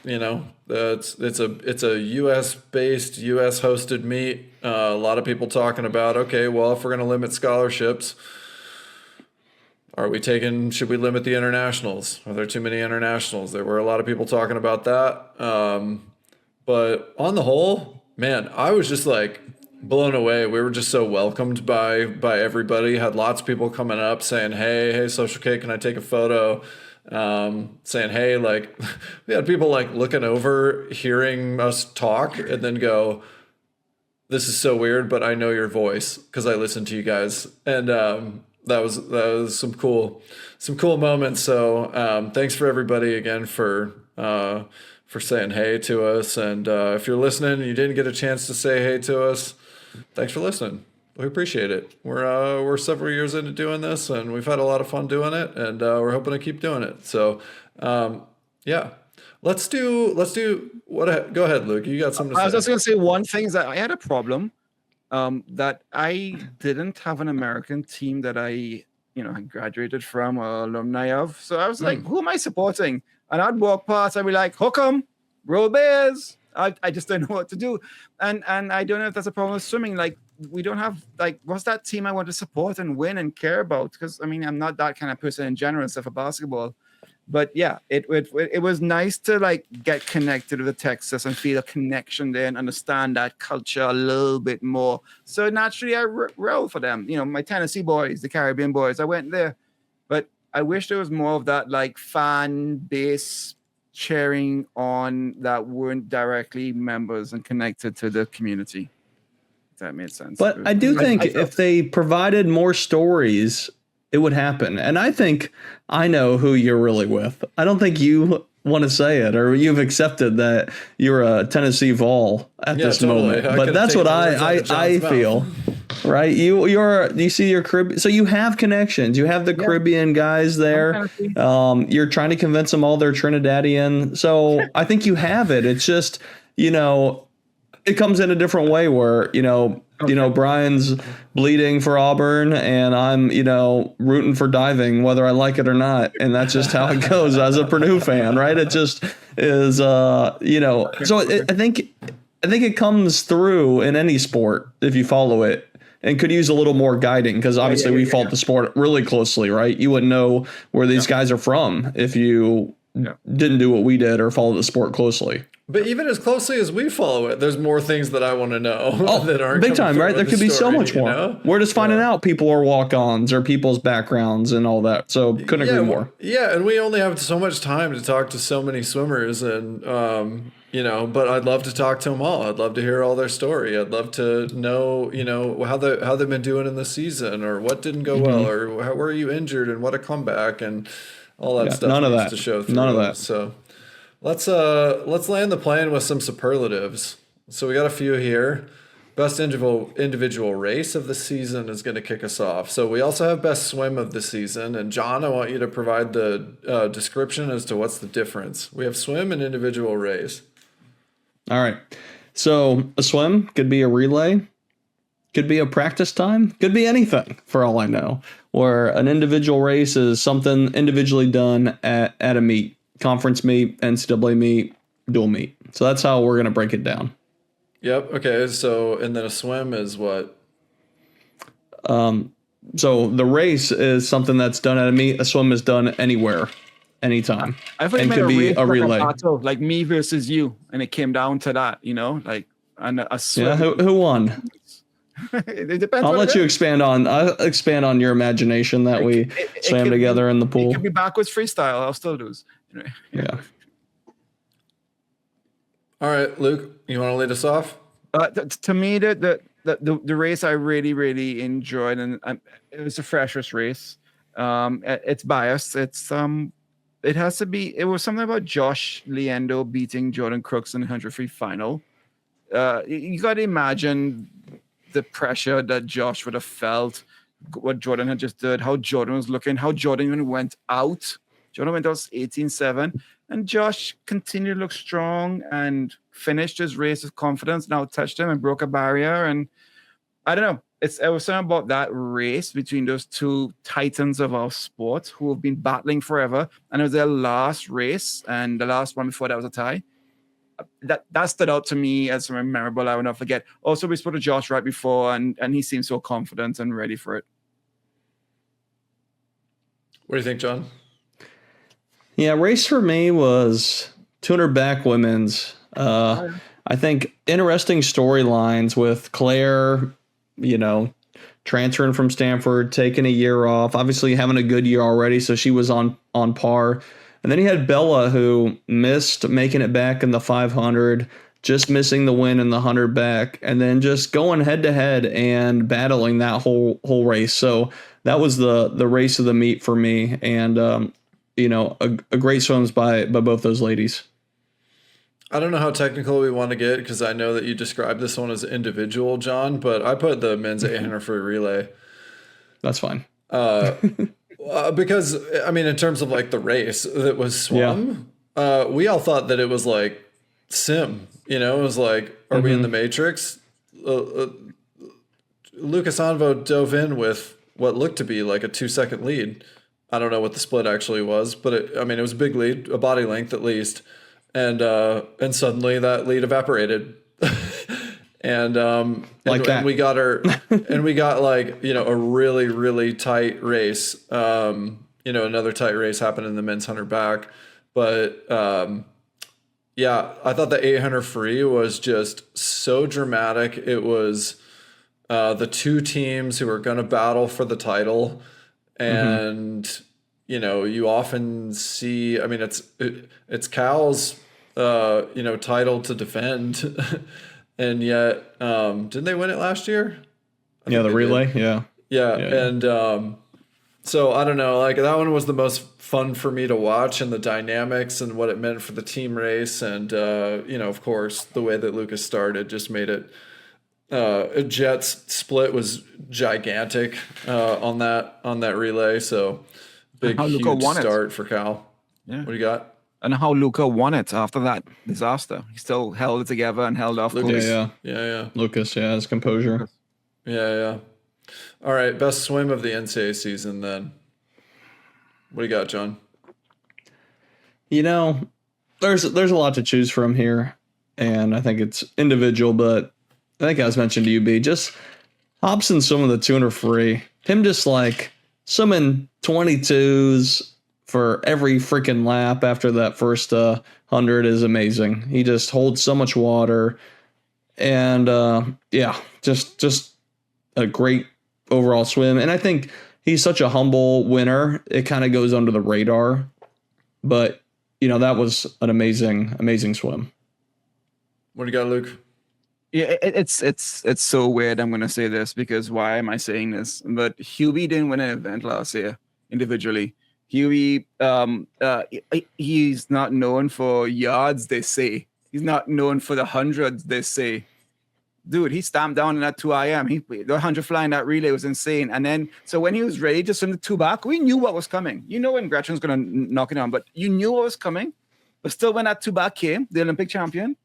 it's a U.S. based, U.S. hosted meet. A lot of people talking about, okay, well, if we're going to limit scholarships, should we limit the internationals? Are there too many internationals? There were a lot of people talking about that. But on the whole, man, I was just like blown away. We were just so welcomed by everybody. Had lots of people coming up saying, hey, Social K, can I take a photo? Saying, hey, like we had people like looking over, hearing us talk, and then go, this is so weird, but I know your voice because I listen to you guys. And that was some cool moments. So thanks for everybody again for saying hey to us. And if you're listening and you didn't get a chance to say hey to us, thanks for listening. We appreciate it. We're several years into doing this, and we've had a lot of fun doing it, and we're hoping to keep doing it. So, yeah, let's do what? Go ahead, Luke. You got something to say?
I was just going to say one thing is that I had a problem that I didn't have an American team that I graduated from or alumni of. So I was like, who am I supporting? And I'd walk past, I'd be like, hook 'em, roll bears. I just don't know what to do. And I don't know if that's a problem with swimming. Like, we don't have, like, what's that team I want to support and win and care about? Because, I mean, I'm not that kind of person in general except for basketball. But, yeah, it was nice to, like, get connected with Texas and feel a connection there and understand that culture a little bit more. So, naturally, I roll for them. My Tennessee boys, the Caribbean boys, I went there. But I wish there was more of that, like, fan base cheering on that weren't directly members and connected to the community. If that made sense.
But I do think if they provided more stories, it would happen. And I think I know who you're really with. I don't think you want to say it, or you've accepted that you're a Tennessee Vol at this moment. But that's what I feel. Right, you see your Caribbean, so you have connections. You have the Caribbean guys there. You're trying to convince them all they're Trinidadian. So I think you have it. It's just it comes in a different way where Brian's bleeding for Auburn and I'm rooting for diving whether I like it or not, and that's just how it goes as a Purdue fan, right? It just is So I think it comes through in any sport if you follow it. And could use a little more guiding because obviously we followed the sport really closely, right? You wouldn't know where these guys are from if you didn't do what we did or follow the sport closely.
But even as closely as we follow it, there's more things that I want to know that aren't
big time, right? There could be so much more. We're just finding out people are walk-ons or people's backgrounds and all that. So couldn't agree more.
Yeah, and we only have so much time to talk to so many swimmers, and but I'd love to talk to them all. I'd love to hear all their story. I'd love to know, how they've been doing in the season, or what didn't go well, or where were you injured, and what a comeback, and all that stuff.
None of that
to show through.
None of that.
So let's land the plane with some superlatives. So we got a few here. Best individual race of the season is going to kick us off. So we also have best swim of the season. And John, I want you to provide the description as to what's the difference. We have swim and individual race.
All right. So a swim could be a relay, could be a practice time, could be anything for all I know. Where an individual race is something individually done at a meet, conference meet, NCAA meet, dual meet. So that's how we're going to break it down.
Yep. Okay. So, and then a swim is what?
So the race is something that's done at a meet. A swim is done anywhere, anytime.
I thought you
and
meant
could be a relay.
battle, like me versus you, and it came down to that, like and a swim.
Yeah, who won?
It depends.
I'll let you expand on your imagination that we swam together in the pool.
It could be backwards freestyle. I'll still lose.
Yeah.
All right, Luke, you want to lead us off?
To me, the race I really, really enjoyed, and it was a freshers race. It's biased. It has to be. It was something about Josh Leando beating Jordan Crooks in the 100 free final. You got to imagine the pressure that Josh would have felt, what Jordan had just did, how Jordan was looking, how Jordan even went out. Jordan went out 18-7, and Josh continued to look strong and finished his race with confidence. Now touched him and broke a barrier. And I don't know. It was something about that race between those two titans of our sport who have been battling forever. And it was their last race, and the last one before that was a tie. That stood out to me as memorable. I will not forget. Also, we spoke to Josh right before, and he seemed so confident and ready for it.
What do you think, John?
Yeah, race for me was 200 back women's. I think interesting storylines with Claire, transferring from Stanford, taking a year off, obviously having a good year already, so she was on par. And then you had Bella, who missed making it back in the 500, just missing the win in the 100 back, and then just going head to head and battling that whole race. So that was the race of the meet for me, and a great swims by both those ladies.
I don't know how technical we want to get, because I know that you described this one as individual, John, but I put the men's 800 free relay.
That's fine.
Because, in terms of like the race that was swum, we all thought that it was like sim, it was like, are we in the Matrix? Lucas Anvo dove in with what looked to be like a 2-second lead. I don't know what the split actually was, but it was a big lead, a body length at least. And suddenly that lead evaporated. And we got her, and we got a really, really tight race. Another tight race happened in the men's 100 back, but I thought the 800 free was just so dramatic. It was the two teams who are going to battle for the title, and you often see. It's Cal's title to defend. And yet, didn't they win it last year?
The relay, yeah.
And so I don't know, that one was the most fun for me to watch, and the dynamics and what it meant for the team race, and of course, the way that Lucas started just made it. Jet's split was gigantic on that relay, so big huge start for Cal. Yeah. What do you got?
And how Luca won it after that disaster. He still held it together and held off.
Lucas.
Yeah. Lucas, his composure.
Yeah. All right, best swim of the NCAA season then. What do you got, John?
There's a lot to choose from here, and I think it's individual, but I think I was mentioned to you, B, just Hobson swimming the 200 free. Him just swimming 22s for every freaking lap after that first 100 is amazing. He just holds so much water, and just a great overall swim. And I think he's such a humble winner. It kind of goes under the radar, but that was an amazing swim.
What do you got, Luke?
Yeah, it's so weird. I'm gonna say this because why am I saying this? But Hubie didn't win an event last year individually. Huey, he's not known for yards, they say. He's not known for the hundreds, they say. Dude, he stamped down in that 2 IM. The 100 fly in that relay was insane. And then, so when he was ready to swim the 2 back, we knew what was coming. When Gretchen's going to knock it on, but you knew what was coming. But still, when that 2 back came, the Olympic champion,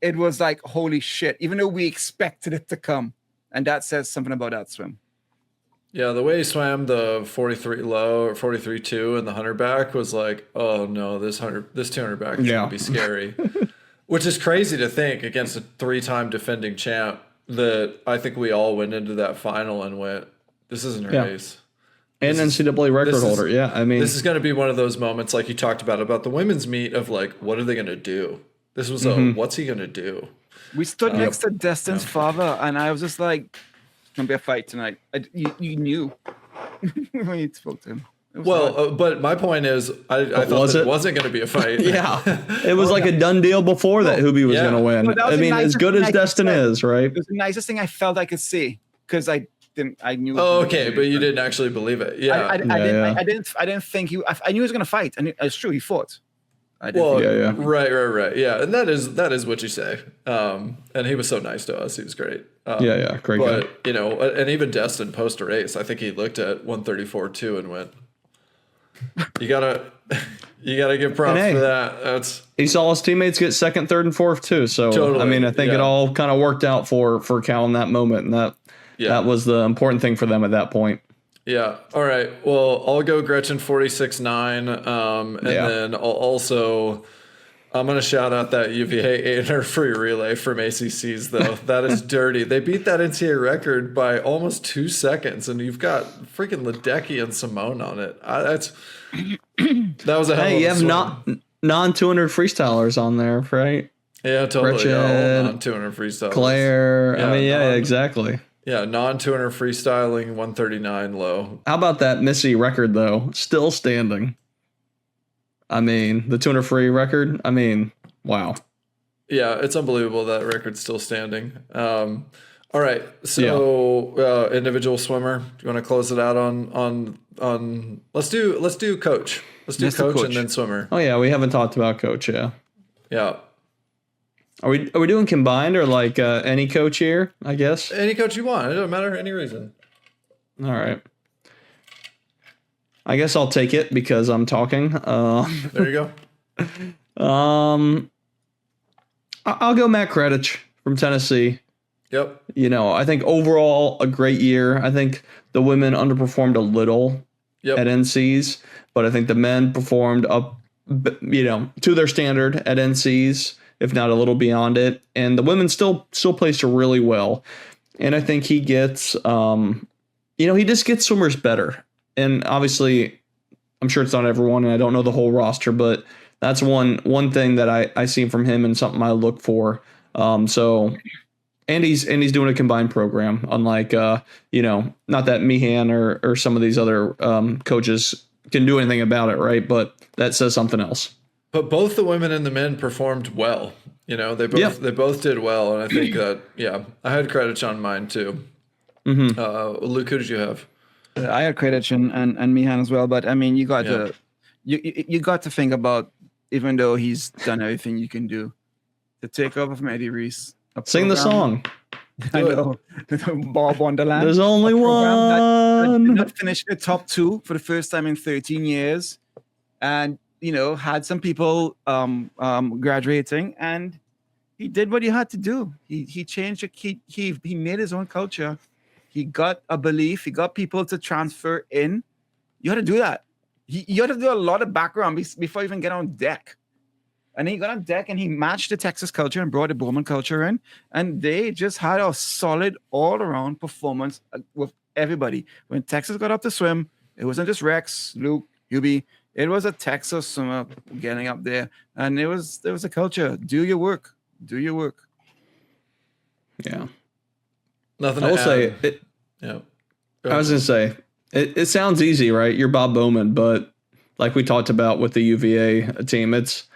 it was like, holy shit, even though we expected it to come. And that says something about that swim.
Yeah, the way he swam the 43 low or 43.2 and the 100 back was like, oh no, this 200 back is going to be scary. Which is crazy to think against a 3-time defending champ that I think we all went into that final and went, this isn't a race.
And NCAA record holder. Yeah, I mean,
this is going to be one of those moments like you talked about the women's meet of like, what are they going to do? This was what's he going to do?
We stood next to Destin's father, and I was just like, it's going to be a fight tonight. You knew when you spoke to him.
But my point is, I thought it wasn't going to be a fight.
Yeah, it was like a done deal before that Hubie was going to win. I mean, as good as Destin is, right?
It was the nicest thing I felt I could see because I knew.
Oh, okay, but you didn't actually believe it. Yeah,
I didn't think he. I knew he was going to fight, and it's true, he fought.
Right. Yeah, and that is what you say. And he was so nice to us. He was great.
Great guy.
But and even Destin post a race, I think he looked at 134.2 and went, You gotta give props for that.
He saw his teammates get second, third, and fourth too. So totally. I mean, I think it all kind of worked out for Cal in that moment, and that was the important thing for them at that point.
Yeah. All right. Well, I'll go Gretchen 46.9, and then I'm going to shout out that UVA 800 free relay from ACCs, though. That is dirty. They beat that NCAA record by almost 2 seconds, and you've got freaking Ledecky and Simone on it. That was a hell of a
you have
swim.
non-200 freestylers on there, right?
Yeah, totally.
Gretchen,
non-200 freestylers.
Claire. Yeah, exactly.
Yeah, non-200 freestyling, 139 low.
How about that Missy record, though? Still standing. I mean, the 200 free record, I mean, wow.
Yeah, it's unbelievable that record's still standing. All right, so individual swimmer. Do you want to close it out on let's do coach. Let's do coach and then swimmer.
Oh yeah, we haven't talked about coach, yeah.
Yeah.
Are we doing combined or like any coach here, I guess?
Any coach you want. It doesn't matter, any reason.
All right. I guess I'll take it because I'm talking.
There you
go. I'll go Matt Kretich from Tennessee.
Yep.
I think overall a great year. I think the women underperformed a little at NCs, but I think the men performed up, to their standard at NCs, if not a little beyond it. And the women still placed really well. And I think he gets, he just gets swimmers better. And obviously, I'm sure it's not everyone, and I don't know the whole roster, but that's one thing that I see from him and something I look for. And he's doing a combined program, unlike not that Meehan or some of these other coaches can do anything about it, right? But that says something else.
But both the women and the men performed well. They both did well, and I think that I had Kretich on mine too.
Mm-hmm.
Luke, who did you have?
I had Kretich and Meehan as well, but I mean, you got to think about, even though he's done everything you can do, to take over from Eddie Reese.
Sing the song.
I know. Bob Wonderland.
There's only one.
Did not finish the top 2 for the first time in 13 years, and had some people graduating, and he did what he had to do. He changed he made his own culture. He got a belief. He got people to transfer in. You had to do that. You had to do a lot of background before you even get on deck. And then he got on deck and he matched the Texas culture and brought the Bowman culture in. And they just had a solid all-around performance with everybody. When Texas got up to swim, it wasn't just Rex, Luke, Hubie. It was a Texas swimmer getting up there. And there was a culture. Do your work. Do your work.
Yeah.
Nothing
I will say
it. Yeah.
I was going to say, it sounds easy, right? You're Bob Bowman, but like we talked about with the UVA team, it's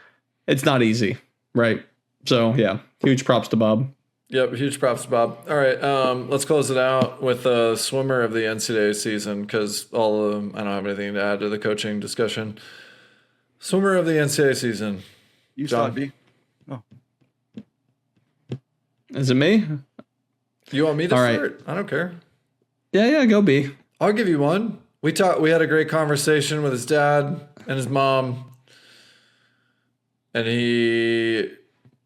not easy, right? So, yeah, huge props to Bob.
Yep, huge props to Bob. All right, let's close it out with a swimmer of the NCAA season, because all of them, I don't have anything to add to the coaching discussion. Swimmer of the NCAA season.
You start, B.
Oh.
Is it me?
You want me to start? I don't care.
Yeah, go B.
I'll give you one. We had a great conversation with his dad and his mom, and he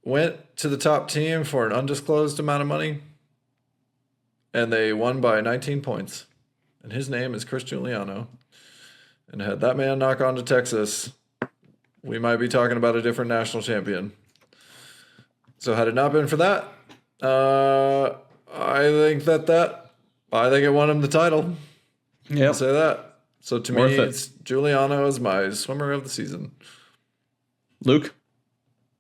went to the top team for an undisclosed amount of money, and they won by 19 points. And his name is Chris Giuliano. And had that man knock on to Texas, we might be talking about a different national champion. So had it not been for that, I think it won him the title.
Yeah,
I'll say that. So to me, it's Giuliano is my swimmer of the season.
Luke?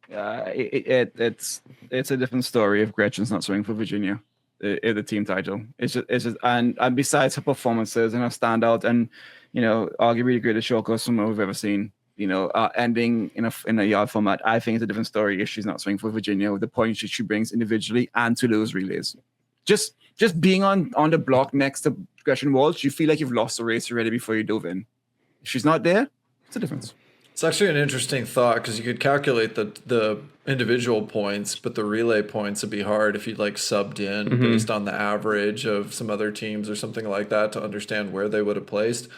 It's a different story if Gretchen's not swimming for Virginia. The team title. It's just and besides her performances and her standout and arguably the greatest short course swimmer we've ever seen. Ending in a yard format, I think it's a different story if she's not swinging for Virginia with the points she brings individually and to those relays. Just being on the block next to Gretchen Walsh, you feel like you've lost the race already before you dove in. If she's not there, it's a difference.
It's actually an interesting thought because you could calculate the individual points, but the relay points would be hard if you subbed in based on the average of some other teams or something like that to understand where they would have placed.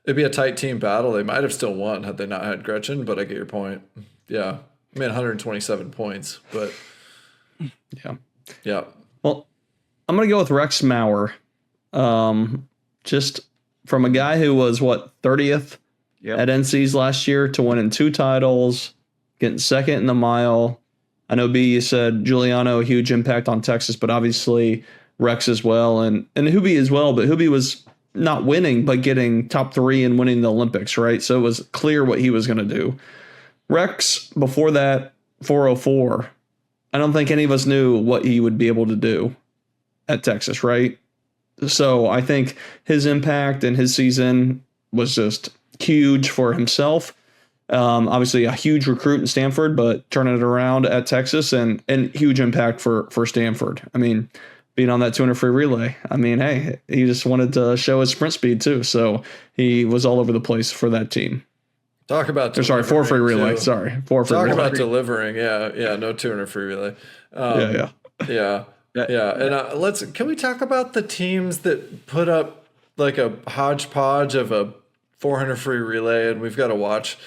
It'd be a tight team battle. They might have still won had they not had Gretchen, but I get your point. Yeah. 127 points, but yeah.
Well, I'm going to go with Rex Maurer. Just from a guy who was 30th at NC's last year to winning 2 titles, getting second in the mile. I know B, you said Giuliano, a huge impact on Texas, but obviously Rex as well, and Hubie as well, but Hubie was not winning, but getting top 3 and winning the Olympics, right? So it was clear what he was going to do. Rex, before that, 404. I don't think any of us knew what he would be able to do at Texas, right? So I think his impact and his season was just huge for himself. Obviously a huge recruit in Stanford, but turning it around at Texas and huge impact for Stanford. I mean, being on that 200 free relay. I mean, hey, he just wanted to show his sprint speed too. So he was all over the place for that team.
Talk about
4 free relay.
Too.
Sorry, 4 free
relay.
relay.
Talk about delivering. Yeah. No 200 free relay. Yeah. And can we talk about the teams that put up a hodgepodge of a 400 free relay, and we've got to watch.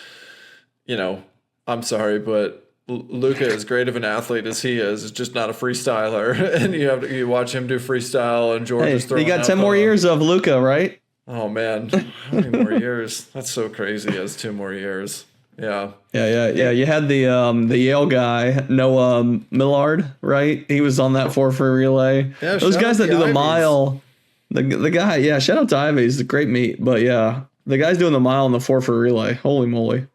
I'm sorry, but Luca, as great of an athlete as he is just not a freestyler, and you watch him do freestyle, and George is throwing.
You got 10 more years of Luca, right?
Oh man, how many more years? That's so crazy. He has 2 more years. Yeah.
You had the Yale guy, Noah Millard, right? He was on that 4 free relay. Yeah, those guys that do the mile. The guy, yeah. Shout out to Ivy. He's a great meet, but yeah, the guys doing the mile on the 4 free relay. Holy moly!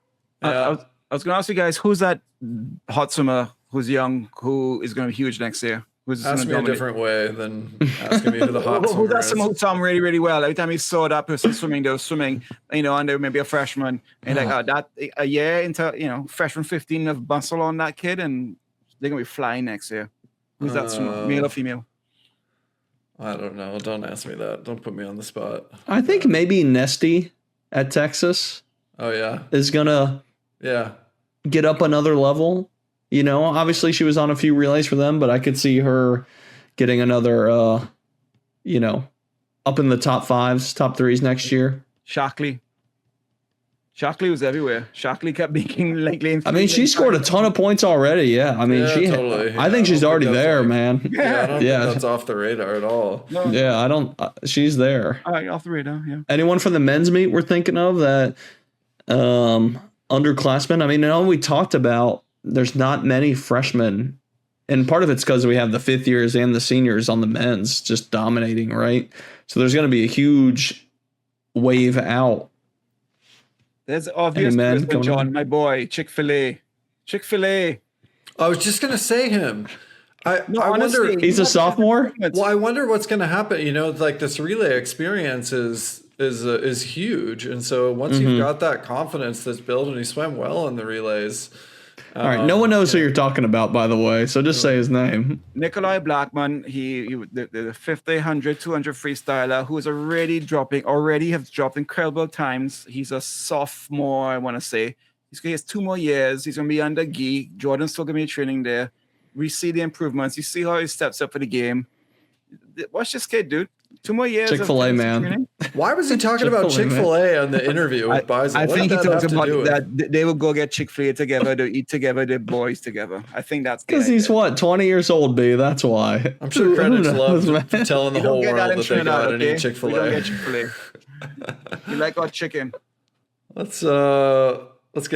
I was going to ask you guys, who's that hot swimmer who's young, who is going to be huge next year?
Ask me a different way than asking me who the hot swimmer is.
Who's someone who saw him really, really well? Every time he saw that person swimming, they were swimming, and they were maybe a freshman. And that a year into, freshman 15 of muscle on that kid, and they're going to be flying next year. Who's that swimmer, male or female?
I don't know. Don't ask me that. Don't put me on the spot.
I think maybe Nesty at Texas.
Oh, yeah.
Is going to get up another level. Obviously she was on a few relays for them, but I could see her getting another, up in the top 5s, top 3s next year.
Shockley was everywhere. Shockley kept being lane.
I mean, she scored a ton of points already. Yeah. I mean,
totally.
I think she's already there, man.
Yeah, I don't think that's off the radar at all.
No. Yeah, I don't. She's there.
All right, off the radar. Yeah.
Anyone from the men's meet we're thinking of that underclassmen? I mean, we talked about there's not many freshmen, and part of it's because we have the 5th years and the seniors on the men's just dominating, right? So there's going to be a huge wave out.
There's obvious John, my boy, Chick-fil-A.
I was just going to say him. I
honestly,
wonder.
He's a sophomore?
Well, I wonder what's going to happen. This relay experience is huge. And so once you've got that confidence that's built and he swam well in the relays.
All right. No one knows who you're talking about, by the way. So just say his name.
Nikolai Blackman, the 50, 100, 200 freestyler who is already has dropped incredible times. He's a sophomore, I want to say. He has 2 more years. He's going to be under Guy. Jordan's still going to be training there. We see the improvements. You see how he steps up for the game. Watch this kid, dude. 2 more years.
Chick-fil-A, man.
Training.
Why was he talking about Chick-fil-A on the interview with Bison?
I think he talks about
that.
They will go get Chick-fil-A together, they eat together, they're boys together. I think that's
because he's what, 20 years old, B. That's why.
I'm sure critics love telling the whole world that they got to eat Chick-fil-A.
We don't get Chick-fil-A. We like our chicken.
Let's get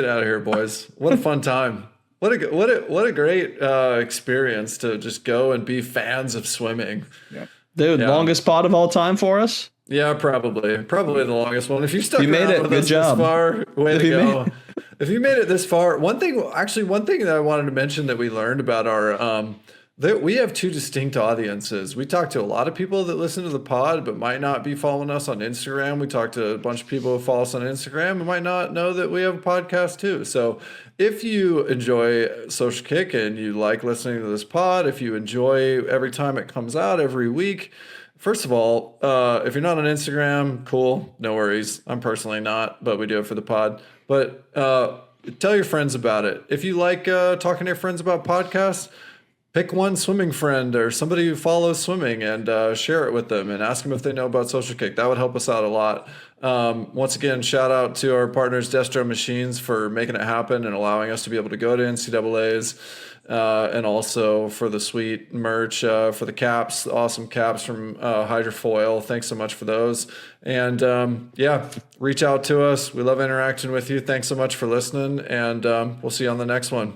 out of here, boys. What a fun time. What a great experience to just go and be fans of swimming.
Yeah.
Dude, longest pod of all time for us?
Yeah, probably the longest one. If you stuck
made
around
it,
with
good
us
job.
this far, way to go. If you made it this far, one thing that I wanted to mention that we learned about our that we have 2 distinct audiences. We talk to a lot of people that listen to the pod but might not be following us on Instagram. We talk to a bunch of people who follow us on Instagram who might not know that we have a podcast too. So if you enjoy Social Kick and you like listening to this pod, if you enjoy every time it comes out every week, first of all, if you're not on Instagram, cool, no worries. I'm personally not, but we do it for the pod. But tell your friends about it. If you like talking to your friends about podcasts, pick one swimming friend or somebody who follows swimming and share it with them and ask them if they know about Social Kick. That would help us out a lot. Once again, shout out to our partners, Destro Machines, for making it happen and allowing us to be able to go to NCAAs. And also for the sweet merch, for the caps, the awesome caps from Hydrofoil. Thanks so much for those. And reach out to us. We love interacting with you. Thanks so much for listening. And we'll see you on the next one.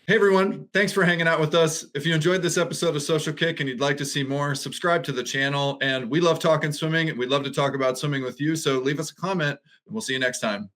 Hey everyone, thanks for hanging out with us. If you enjoyed this episode of Social Kick and you'd like to see more, subscribe to the channel. And we love talking swimming and we'd love to talk about swimming with you. So leave us a comment and we'll see you next time.